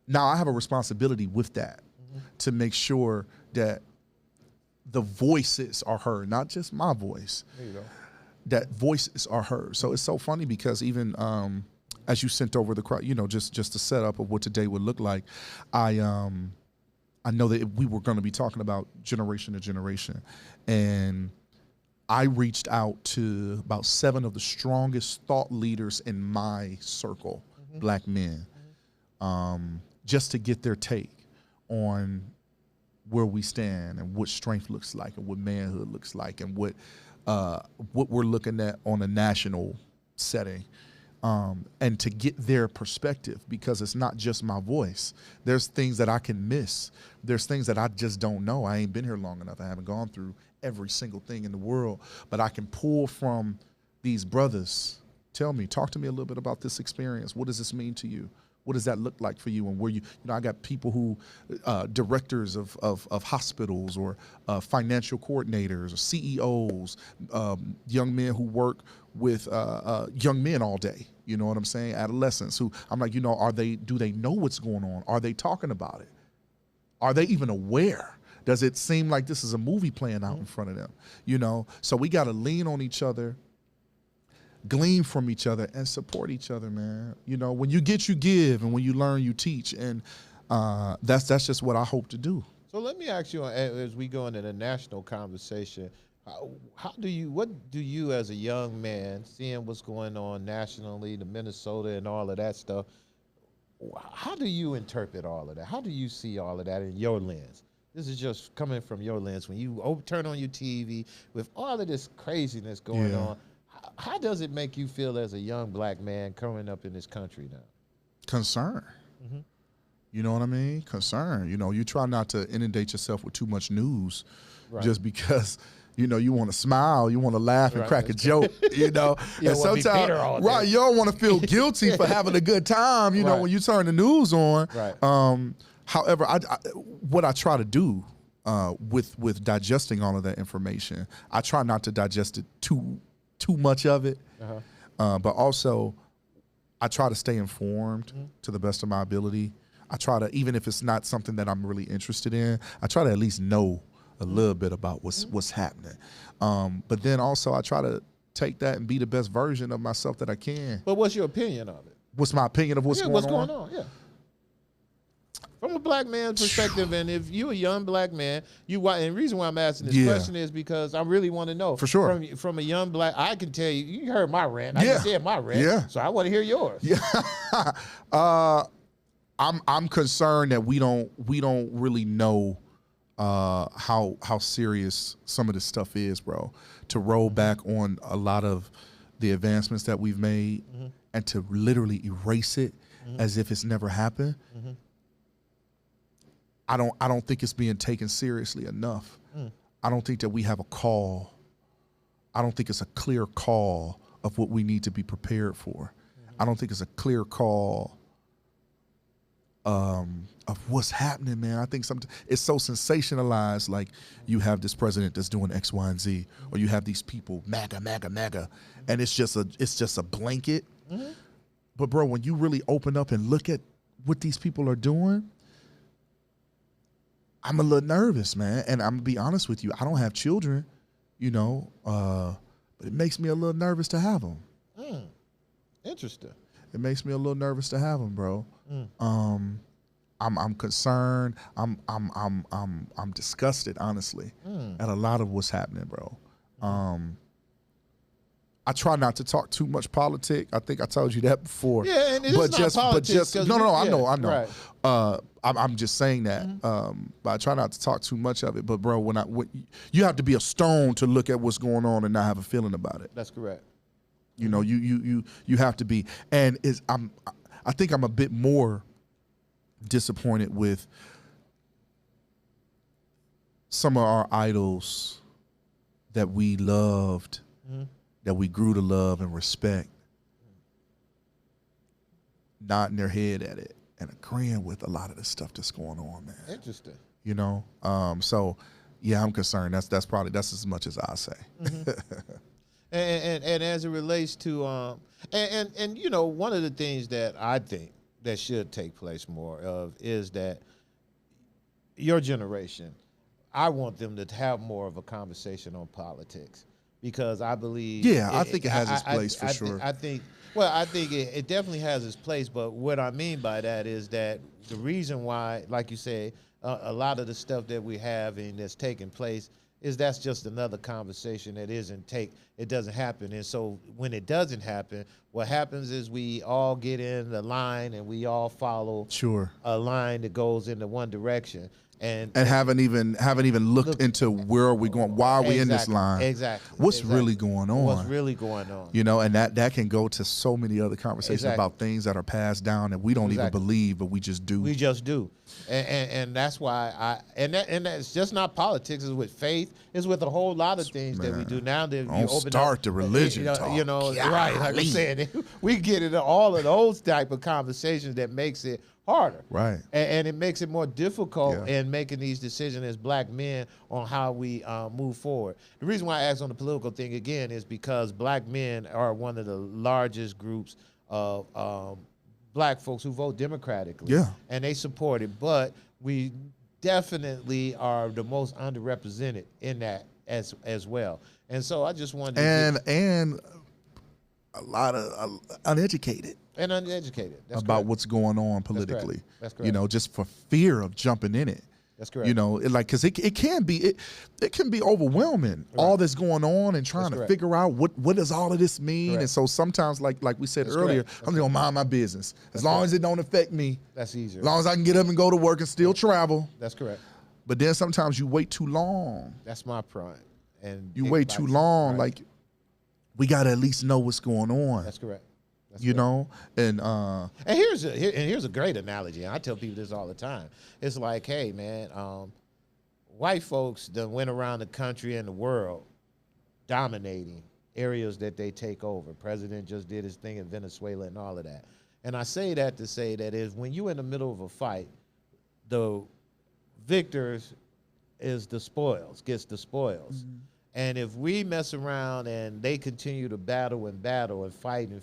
Now I have a responsibility with that to make sure that the voices are heard, not just my voice. There you go. That voices are heard. So it's so funny because even as you sent over the crowd, just the setup of what today would look like, I know that we were going to be talking about generation to generation, and I reached out to about 7 of the strongest thought leaders in my circle, Black men, just to get their take on where we stand and what strength looks like and what manhood looks like and what we're looking at on a national setting, and to get their perspective, because it's not just my voice. There's things that I can miss. There's things that I just don't know. I ain't been here long enough. I haven't gone through every single thing in the world, but I can pull from these brothers. Talk to me a little bit about this experience. What does this mean to you? What does that look like for you? And where I got people who, directors of hospitals or financial coordinators or CEOs, young men who work with young men all day. You know what I'm saying? Adolescents who I'm like, do they know what's going on? Are they talking about it? Are they even aware? Does it seem like this is a movie playing out in front of them? So we got to lean on each other, glean from each other, and support each other, man. When you get, you give, and when you learn, you teach, and that's just what I hope to do. So let me ask you, as we go into the national conversation, what do you as a young man, seeing what's going on nationally, the Minnesota and all of that stuff, how do you interpret all of that? How do you see all of that in your lens? This is just coming from your lens. When you turn on your TV with all of this craziness going on, how does it make you feel as a young Black man coming up in this country now? Concern. Mm-hmm. You know what I mean? Concern. You try not to inundate yourself with too much news, just because you want to smile, you want to laugh and crack a joke, and sometimes, right, you don't want to feel guilty for having a good time, when you turn the news on. Right. However, what I try to do with digesting all of that information, I try not to digest it too much of it, but also I try to stay informed to the best of my ability. I try to, even if it's not something that I'm really interested in, I try to at least know a little bit about what's happening. But then also I try to take that and be the best version of myself that I can. But what's your opinion of it? What's my opinion of what's going on? Yeah. From a Black man's perspective, and if you're a young Black man, and the reason why I'm asking this question is because I really want to know. For sure. From a young Black, I can tell you heard my rant. I just said my rant, so I want to hear yours. Yeah. I'm concerned that we don't really know how serious some of this stuff is, bro. To roll back on a lot of the advancements that we've made and to literally erase it as if it's never happened. I don't think it's being taken seriously enough. I don't think that we have a call. I don't think it's a clear call of what we need to be prepared for. I don't think it's a clear call of what's happening, man. I think sometimes it's so sensationalized, like you have this president that's doing X, Y, and Z, or you have these people, MAGA, MAGA, MAGA, and it's just a blanket. But bro, when you really open up and look at what these people are doing, I'm a little nervous, man. And I'm gonna be honest with you, I don't have children, but it makes me a little nervous to have them. Interesting. It makes me a little nervous to have them, bro. I'm concerned. I'm disgusted, honestly, at a lot of what's happening, bro. I try not to talk too much politics. I think I told you that before. Yeah, and it's not politics. I know. Right. I'm just saying that. But I try not to talk too much of it. But bro, when you have to be a stone to look at what's going on and not have a feeling about it. That's correct. You know, you have to be. And I think I'm a bit more disappointed with some of our idols that we loved, that we grew to love and respect, nodding their head at it and agreeing with a lot of the stuff that's going on, man. Interesting. You know, so yeah, I'm concerned. That's as much as I say. And as it relates to and you know, one of the things that I think that should take place more of is that your generation, I want them to have more of a conversation on politics, because I believe I think it has its place for sure. I think it definitely has its place, but what I mean by that is that the reason why, like you say, a lot of the stuff that we have and that's taking place is that's just another conversation that it doesn't happen. And so when it doesn't happen, what happens is we all get in the line and we all follow a line that goes into one direction. And haven't even looked into where are we going? Why are we in this line? Exactly. What's really going on? What's really going on? You know, and that can go to so many other conversations about things that are passed down that we don't even believe, but we just do. We just do, and that's why and that's just not politics. It's with faith. It's with a whole lot of things that we do now. That don't start the religion talk. You know, right? Like I'm saying, we get into all of those type of conversations that makes it harder, right? And it makes it more difficult in making these decisions as black men on how we move forward. The reason why I asked on the political thing again is because black men are one of the largest groups of black folks who vote democratically, and they support it. But we definitely are the most underrepresented in that as well. And so I just wanted and a lot of uneducated. And uneducated. That's about correct. What's going on politically. That's correct. You know, just for fear of jumping in it. That's correct. You know, because it can be overwhelming, all that's going on, and trying to figure out what does all of this mean. And so sometimes, like we said earlier, I'm gonna mind my business. As long as it don't affect me. That's easier. As long as I can get up and go to work and still travel. That's correct. But then sometimes you wait too long. That's my pride. And you wait too long. Like, we gotta at least know what's going on. That's correct. You know, and here's a great analogy. And I tell people this all the time. It's like, hey man, white folks done went around the country and the world dominating areas that they take over. President just did his thing in Venezuela and all of that. And I say that to say that is when you're in the middle of a fight, the victors gets the spoils. Mm-hmm. And if we mess around and they continue to battle and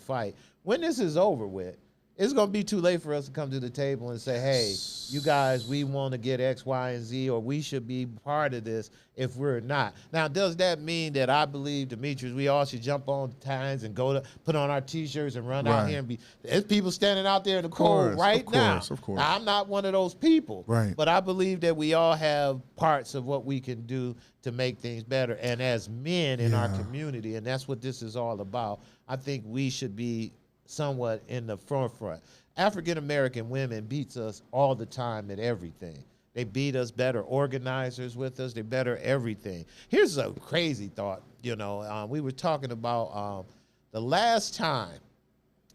fight, when this is over with, it's going to be too late for us to come to the table and say, hey, you guys, we want to get X, Y, and Z, or we should be part of this if we're not. Now, does that mean that I believe, Demetrius, we all should jump on times and go to put on our T-shirts and run out here and there's people standing out there in the cold right now. Of course. Now, I'm not one of those people. Right. But I believe that we all have parts of what we can do to make things better. And as men in our community, and that's what this is all about, I think we should be somewhat in the forefront. African-American women beats us all the time at everything. They beat us, better organizers with us. They're better everything. Here's a crazy thought. You know, we were talking about the last time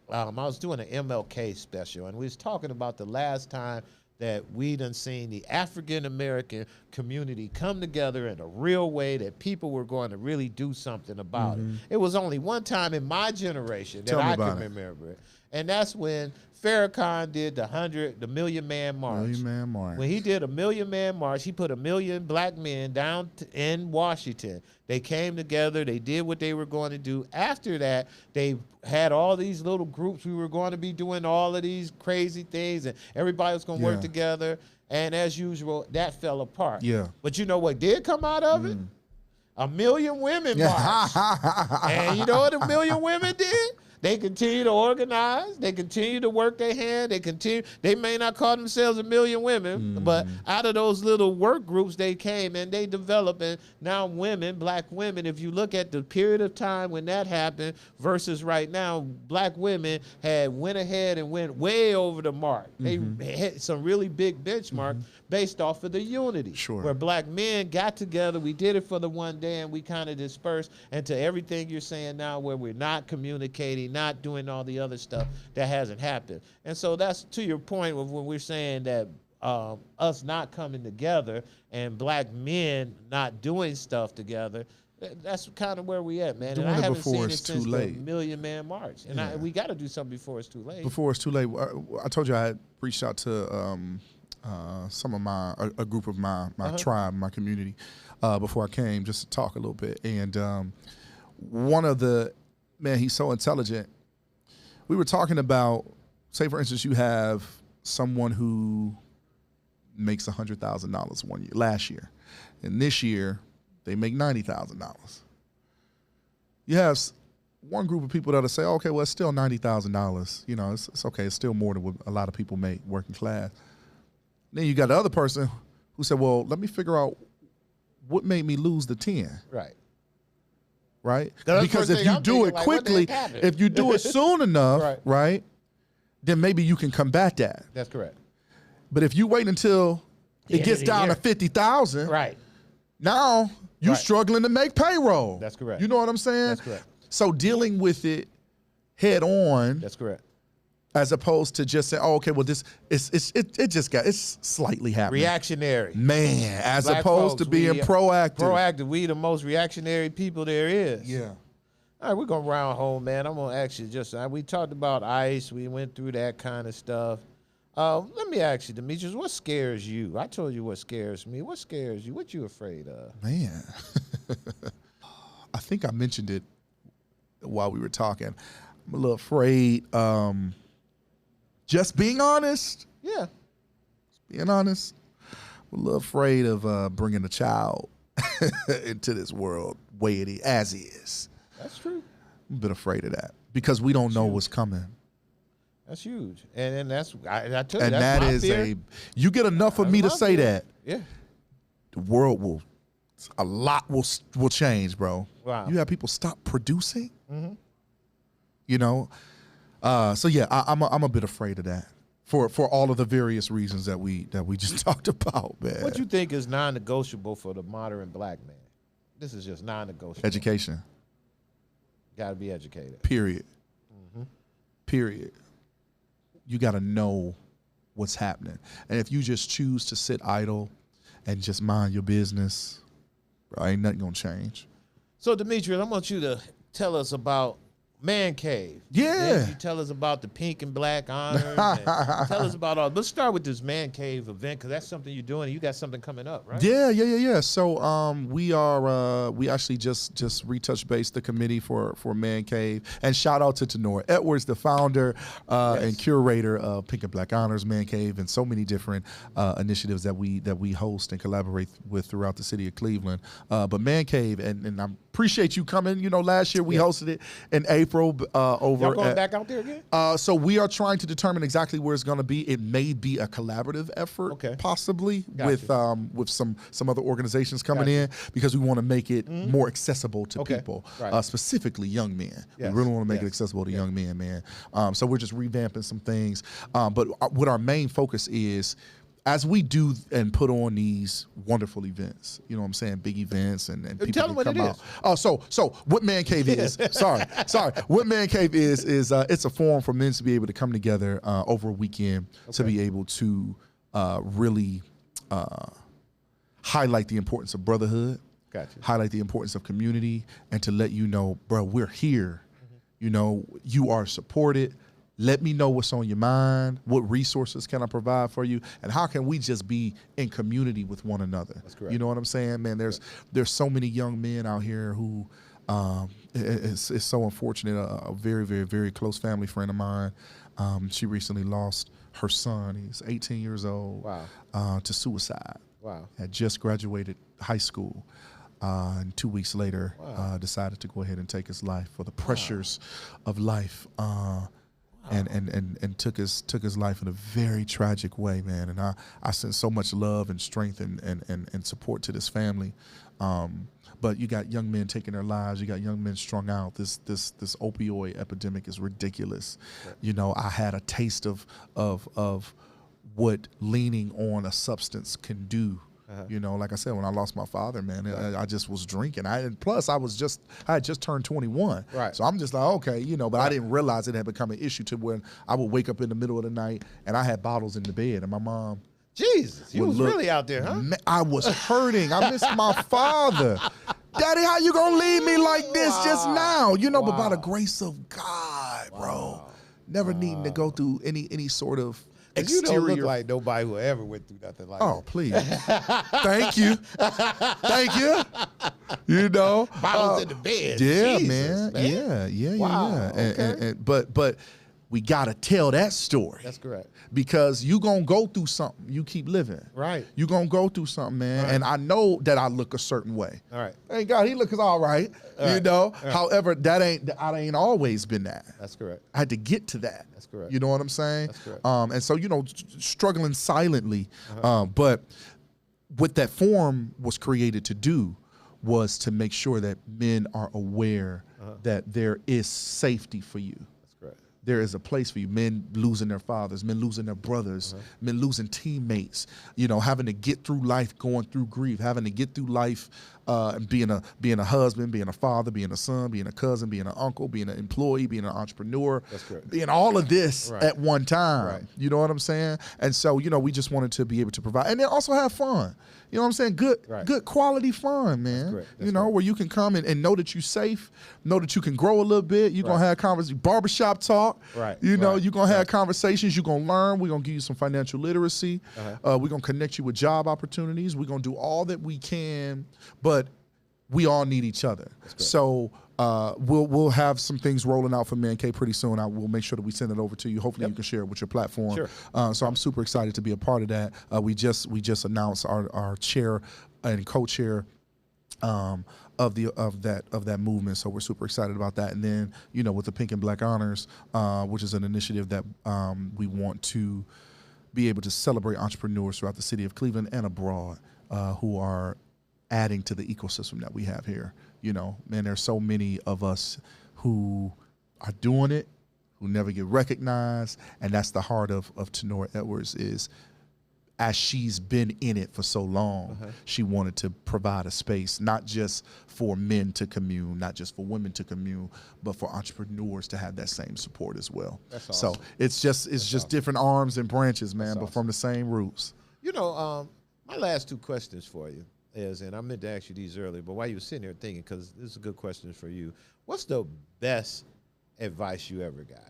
I was doing an MLK special, and we was talking about the last time that we done seen the African-American community come together in a real way, that people were going to really do something about it. It was only one time in my generation that I can remember it. And that's when Farrakhan did the Million Man March. When he did a Million Man March, he put 1 million black men down in Washington. They came together. They did what they were going to do. After that, they had all these little groups. We were going to be doing all of these crazy things, and everybody was going to work together. And as usual, that fell apart. Yeah. But you know what did come out of it? 1 million women marched. And you know what 1 million women did? They continue to organize. They continue to work their hand. They may not call themselves a million women, but out of those little work groups, they came and they developed. And now women, black women, if you look at the period of time when that happened versus right now, black women went ahead and went way over the mark. They hit some really big benchmark based off of the unity. Sure. Where black men got together, we did it for the one day, and we kind of dispersed. And to everything you're saying now, where we're not communicating, not doing all the other stuff, that hasn't happened. And so that's to your point of when we're saying that us not coming together and black men not doing stuff together. That's kind of where we at, man. Doing and I it haven't before seen it's it since too the late. Million Man March. And we got to do something before it's too late. Before it's too late. I told you I had reached out to some of a group of my tribe, my community, before I came, just to talk a little bit. And one of man, he's so intelligent. We were talking about, say for instance, you have someone who makes $100,000 last year, and this year they make $90,000. You have one group of people that'll say, okay, well, it's still $90,000. You know, it's okay. It's still more than what a lot of people make working class. Then you got the other person who said, well, let me figure out what made me lose the 10. Right? Because if you do it quickly, if you do it soon enough, right, then maybe you can combat that. That's correct. But if you wait until it gets down to 50,000, right, now you're struggling to make payroll. That's correct. You know what I'm saying? That's correct. So dealing with it head on. That's correct. As opposed to just saying, oh, okay, well, it's slightly happening. Reactionary. Man, as Black opposed folks, to being proactive. Proactive. We the most reactionary people there is. Yeah. All right, we're going to round home, man. I'm going to ask you we talked about ICE. We went through that kind of stuff. Let me ask you, Demetrius, what scares you? I told you what scares me. What scares you? What you afraid of? Man, I think I mentioned it while we were talking. I'm a little afraid. Just being honest. Yeah. Being honest. I'm a little afraid of bringing a child into this world way it is, as is. That's true. I'm a bit afraid of that because we don't know what's coming. That's huge. And that's, I tell you, and that's that my is fear. You get enough of me to say that. Yeah. The world a lot will change, bro. Wow. You have people stop producing. You know? So yeah, I'm a bit afraid of that for all of the various reasons that we just talked about, man. What you think is non-negotiable for the modern black man? This is just non-negotiable. Education. Got to be educated. Period. Period. You got to know what's happening. And if you just choose to sit idle and just mind your business, bro, ain't nothing going to change. So, Demetrius, I want you to tell us about Man Cave. Yeah. Then you tell us about the pink and black honors. And tell us about all. Let's start with this Man Cave event because that's something you're doing. You got something coming up, right? Yeah. So we actually just retouched base the committee for Man Cave, and shout out to Tenora Edwards, the founder and curator of Pink and Black Honors, Man Cave, and so many different initiatives that we host and collaborate with throughout the city of Cleveland. But Man Cave, and I appreciate you coming. You know, last year we hosted it in April. Over Y'all going back out there again? So we are trying to determine exactly where it's going to be. It may be a collaborative effort, possibly with some other organizations coming in, because we want to make it more accessible to people, specifically young men. We really want to make it accessible to young men, man. So we're just revamping some things. But what our main focus is, as we do and put on these wonderful events, you know what I'm saying, big events, and people tell them can come what it out. Oh, so what Man Cave is? sorry. What Man Cave is it's a forum for men to be able to come together over a weekend to be able to really highlight the importance of brotherhood, highlight the importance of community, and to let you know, bro, we're here. You know, you are supported. Let me know what's on your mind. What resources can I provide for you? And how can we just be in community with one another? That's correct. You know what I'm saying, man? There's so many young men out here who it's so unfortunate. A very, very, very close family friend of mine, she recently lost her son. He's 18 years old. Wow. To suicide. Wow. Had just graduated high school. And 2 weeks later, decided to go ahead and take his life for the pressures of life. And took his life in a very tragic way, man. And I sent so much love and strength and support to this family. But you got young men taking their lives. You got young men strung out. This opioid epidemic is ridiculous. Right. You know, I had a taste of what leaning on a substance can do. You know, like I said, when I lost my father, man, I just was drinking. Plus I had just turned 21. Right. So I'm just like, okay, you know, but I didn't realize it had become an issue to when I would wake up in the middle of the night and I had bottles in the bed, and my mom. Jesus, you was really out there, huh? I was hurting. I missed my father. Daddy, how you gonna leave me like this just now? You know, but by the grace of God, bro, never needing to go through any sort of exterior. You don't look like nobody who ever went through nothing like that. Oh, please. Thank you. Thank you. You know. Bottles in the bed. Yeah, Jesus, man. Yeah. Wow. Okay. But we got to tell that story. That's correct. Because you going to go through something. You keep living. Right. You going to go through something, man. Right. And I know that I look a certain way. All right. Thank God, he looks all right. You know. Right. However, I ain't always been that. That's correct. I had to get to that. That's correct. You know what I'm saying? That's correct. And so, you know, struggling silently. But what that forum was created to do was to make sure that men are aware that there is safety for you. There is a place for you. Men losing their fathers, men losing their brothers, men losing teammates, you know, having to get through life, going through grief, having to get through life and being a husband, being a father, being a son, being a cousin, being an uncle, being an employee, being an entrepreneur, being all of this at one time. Right. You know what I'm saying? And so, you know, we just wanted to be able to provide, and then also have fun. You know what I'm saying? Good quality fun, man. That's you know, where you can come and know that you're safe, know that you can grow a little bit. You're going to have conversations, barbershop talk. Right. You know, you're going to have conversations. You're going to learn. We're going to give you some financial literacy. We're going to connect you with job opportunities. We're going to do all that we can, but we all need each other. So we'll have some things rolling out for Man K pretty soon. We'll make sure that we send it over to you. Hopefully you can share it with your platform. Sure. So I'm super excited to be a part of that. We just announced our chair and co-chair of that movement. So we're super excited about that. And then, you know, with the Pink and Black Honors, which is an initiative that we want to be able to celebrate entrepreneurs throughout the city of Cleveland and abroad who are adding to the ecosystem that we have here. You know, man, there's so many of us who are doing it, who never get recognized, and that's the heart of Tenora Edwards is, as she's been in it for so long, she wanted to provide a space, not just for men to commune, not just for women to commune, but for entrepreneurs to have that same support as well. That's awesome. So it's just awesome. Different arms and branches, man, but from the same roots. You know, my last two questions for you is, and I meant to ask you these earlier, but while you were sitting there thinking, because this is a good question for you, what's the best advice you ever got?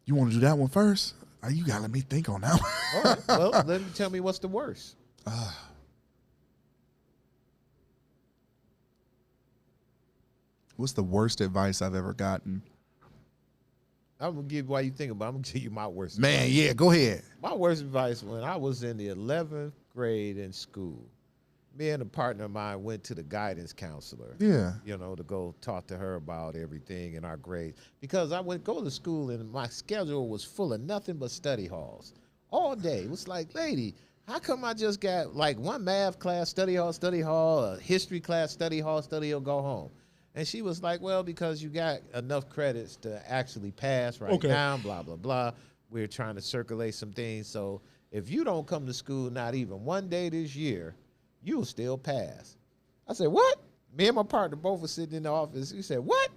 You want to do that one first? You got to let me think on that one. All right. Well, tell me what's the worst. What's the worst advice I've ever gotten? I'm going to give you while you think about it. I'm going to tell you my worst advice. Man, yeah, go ahead. My worst advice when I was in the 11th grade in school, me and a partner of mine went to the guidance counselor. Yeah. You know, to go talk to her about everything in our grades. Because I would go to school and my schedule was full of nothing but study halls all day. It was like, lady, how come I just got like one math class, study hall, a history class, study hall, go home? And she was like, well, because you got enough credits to actually pass now, blah, blah, blah. We're trying to circulate some things. So if you don't come to school not even one day this year, you'll still pass. I said, what? Me and my partner both were sitting in the office. He said, what?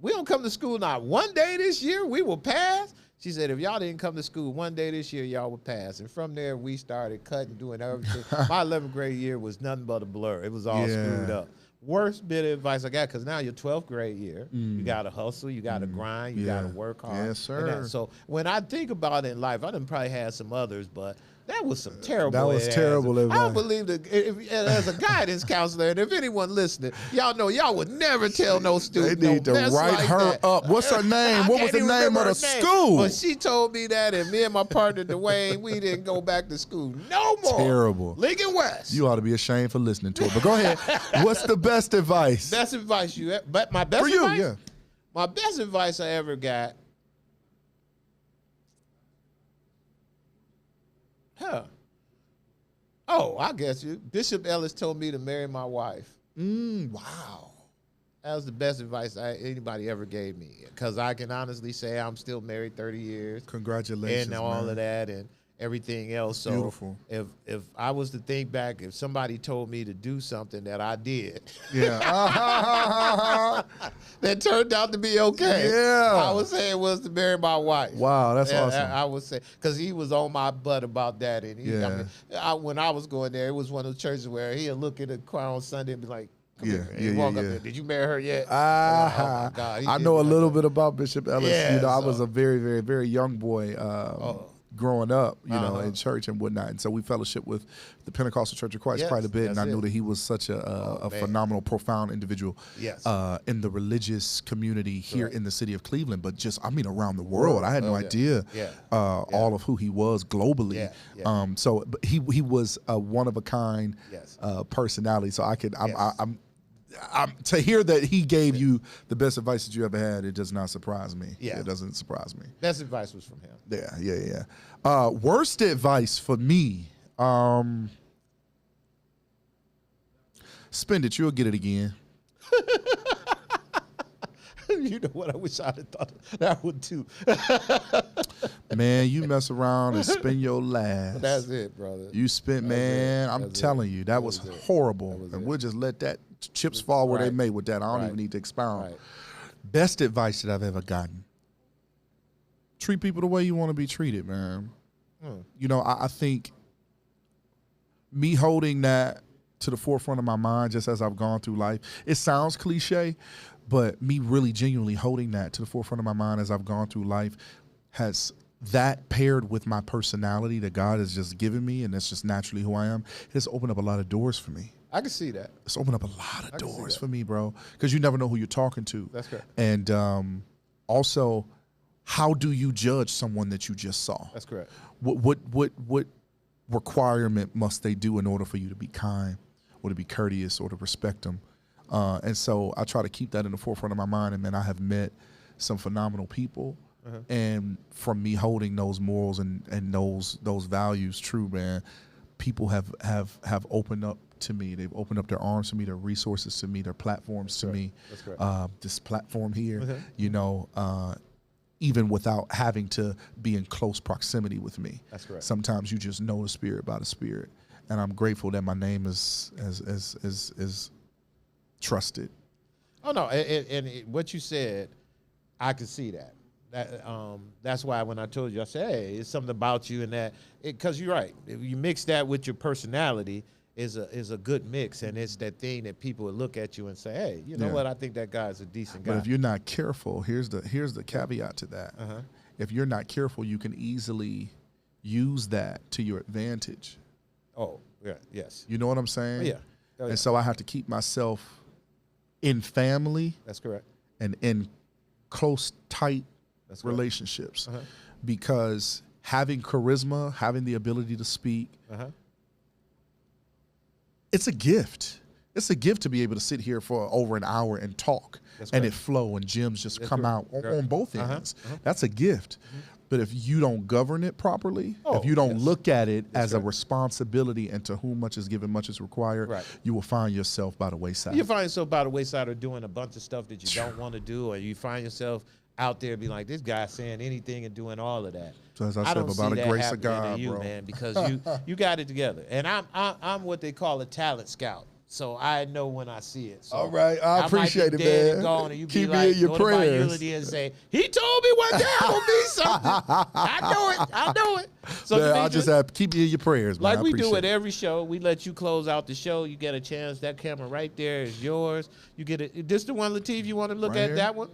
We don't come to school not one day this year, we will pass? She said, if y'all didn't come to school one day this year, y'all would pass. And from there, we started cutting, doing everything. My 11th grade year was nothing but a blur. It was all screwed up. Worst bit of advice I got, because now your 12th grade year, you got to hustle, you got to grind, you got to work hard. Yes, sir. So when I think about it in life, I done probably had some others, but That was some terrible. That was terrible advice. I don't advice. believe that as a guidance counselor, and if anyone listening, y'all know y'all would never tell no student. They need no to mess write like her that. up. What's her name? I What was can't the even name remember of the her name. school? But she told me that, and me and my partner Dwayne, we didn't go back to school no more. Terrible. Lincoln West. You ought to be ashamed for listening to it. But go ahead. What's the best advice? Best advice you ever, but my best For you, advice? yeah. My best advice I ever got. Huh. Oh, I guess you. Bishop Ellis told me to marry my wife. Wow. That was the best advice anybody ever gave me. Because I can honestly say I'm still married 30 years. Congratulations, And all man. of that and everything else. So Beautiful. if I was to think back, if somebody told me to do something that I did, Yeah. that turned out to be okay. Yeah. I would say it was to marry my wife. Wow, that's awesome. I would say, because he was on my butt about that. And he, when I was going there, it was one of those churches where he'd look at the choir on Sunday and be like, come here. And he'd walk up there. Did you marry her yet? Oh, my God. I know a little bit about Bishop Ellis. Yeah, you know, I so- was a very, very, very young boy growing up, you know, in church and whatnot. And so we fellowship with the Pentecostal Church of Christ Yes, quite a bit. And I that's knew it. that he was such a phenomenal, profound individual Yes. in the religious community here in the city of Cleveland, but just, I mean, around the world. I had no idea all of who he was globally. Yeah, yeah. So but he was a one of a kind Yes. personality. So I could, Yes. to hear that he gave you the best advice that you ever had, it does not surprise me. Yeah. It doesn't surprise me. Best advice was from him. Yeah. Worst advice for me, spend it, you'll get it again. You know what? I wish I'd have thought of that one too. Man, you mess around and spend your last. That's it, brother. You spent, man, I'm That's telling you, that was horrible. was And it. we'll just let that chips fall where they Right. may with that. I don't Right. even need to expound. Right. Best advice that I've ever gotten. Treat people the way you want to be treated, man. You know, I think me holding that to the forefront of my mind just as I've gone through life, it sounds cliche, but me really genuinely holding that to the forefront of my mind as I've gone through life has that paired with my personality that God has just given me, and that's just naturally who I am, it has opened up a lot of doors for me. I can see that. It's opened up a lot of can see doors that. for me, bro, because you never know who you're talking to. That's correct. And also, how do you judge someone that you just saw? That's correct. What requirement must they do in order for you to be kind or to be courteous or to respect them? And so I try to keep that in the forefront of my mind. And man, I have met some phenomenal people. And from me holding those morals and those values true, man, people have opened up to me. They've opened up their arms to me, their resources to me, their platforms to me. That's correct. This platform here, you know, even without having to be in close proximity with me. That's correct. Sometimes you just know the spirit by the spirit. And I'm grateful that my name is trusted. Oh no, and what you said, I could see that. That's why when I told you, I said, hey, it's something about you and that, because you're right. If you mix that with your personality, is a good mix, and it's that thing that people would look at you and say, hey, you know what? I think that guy's a decent guy. But if you're not careful, here's the caveat to that. If you're not careful, you can easily use that to your advantage. Oh, yeah, yes. You know what I'm saying? Oh, yeah. Oh, yeah. And so I have to keep myself in family That's correct. and in close, tight That's correct. relationships, because having charisma, having the ability to speak, it's a gift. It's a gift to be able to sit here for over an hour and talk, and it flow and gems just come out on both ends. That's a gift. But if you don't govern it properly, if you don't look at it as a responsibility and to whom much is given, much is required, you will find yourself by the wayside. You find yourself by the wayside or doing a bunch of stuff that you don't want to do, or you find yourself out there being like, this guy saying anything and doing all of that. So as I said, don't about see the that grace of happening God, to you, bro. man, because you got it together. And I'm what they call a talent scout. So I know when I see it. So All right, I appreciate might be it, dead man. and gone, and you Keep be me like, in your go to my prayers. eulogy and say, he told me one day I would be something. I know it. So Man, I Demetrius, just have keep me in your prayers, man. like I we do appreciate at every show, we let you close out the show. You get a chance. That camera right there is yours. You get it. This the one, Latif, you want to look Right at here? that one?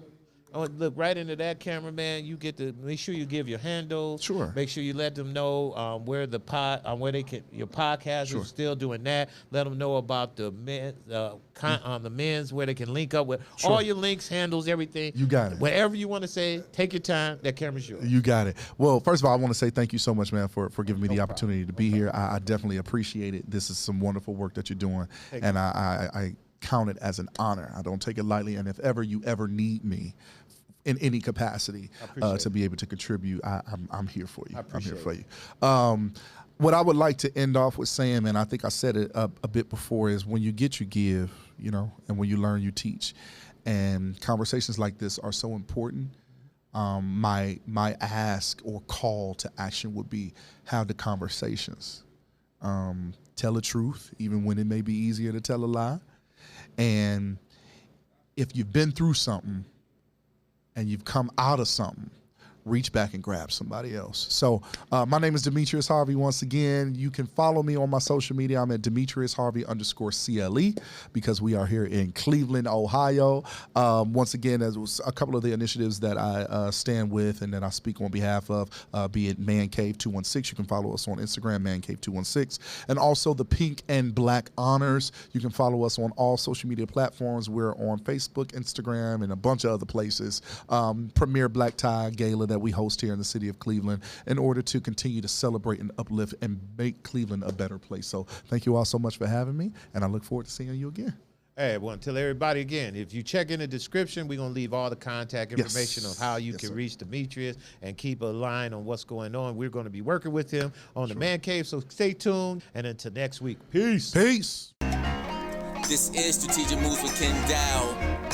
Oh, look right into that camera, man. You get to make sure you give your handles. Sure. Make sure you let them know where the where they can. Your podcast Sure. is still doing that. Let them know about the men, the men's where they can link up with Sure. all your links, handles, everything. You got it. Whatever you want to say, take your time. That camera's yours. You got it. Well, first of all, I want to say thank you so much, man, for giving me the opportunity to be here. I definitely appreciate it. This is some wonderful work that you're doing, and I count it as an honor. I don't take it lightly, and if ever you ever need me in any capacity to be able to contribute, I'm here for you. I'm here for you. What I would like to end off with saying, and I think I said it a bit before, is when you get, you give, and when you learn, you teach. And conversations like this are so important. My ask or call to action would be, have the conversations. Tell the truth, even when it may be easier to tell a lie. And if you've been through something and you've come out of something, reach back and grab somebody else. So my name is Demetrius Harvey. Once again, you can follow me on my social media. I'm at Demetrius Harvey _CLE, because we are here in Cleveland, Ohio. Once again, as was a couple of the initiatives that I stand with and that I speak on behalf of, be it Man Cave 216. You can follow us on Instagram, Man Cave 216, and also the Pink and Black Honors. You can follow us on all social media platforms. We're on Facebook, Instagram, and a bunch of other places. Premier Black Tie Gala that we host here in the city of Cleveland, in order to continue to celebrate and uplift and make Cleveland a better place. So thank you all so much for having me, and I look forward to seeing you again. Hey, I want to tell everybody again, if you check in the description, we're going to leave all the contact information on how you can reach Demetrius and keep a line on what's going on. We're going to be working with him on the Man Cave, so stay tuned. And until next week, peace. Peace. This is Strategic Moves with Kenn Dowell.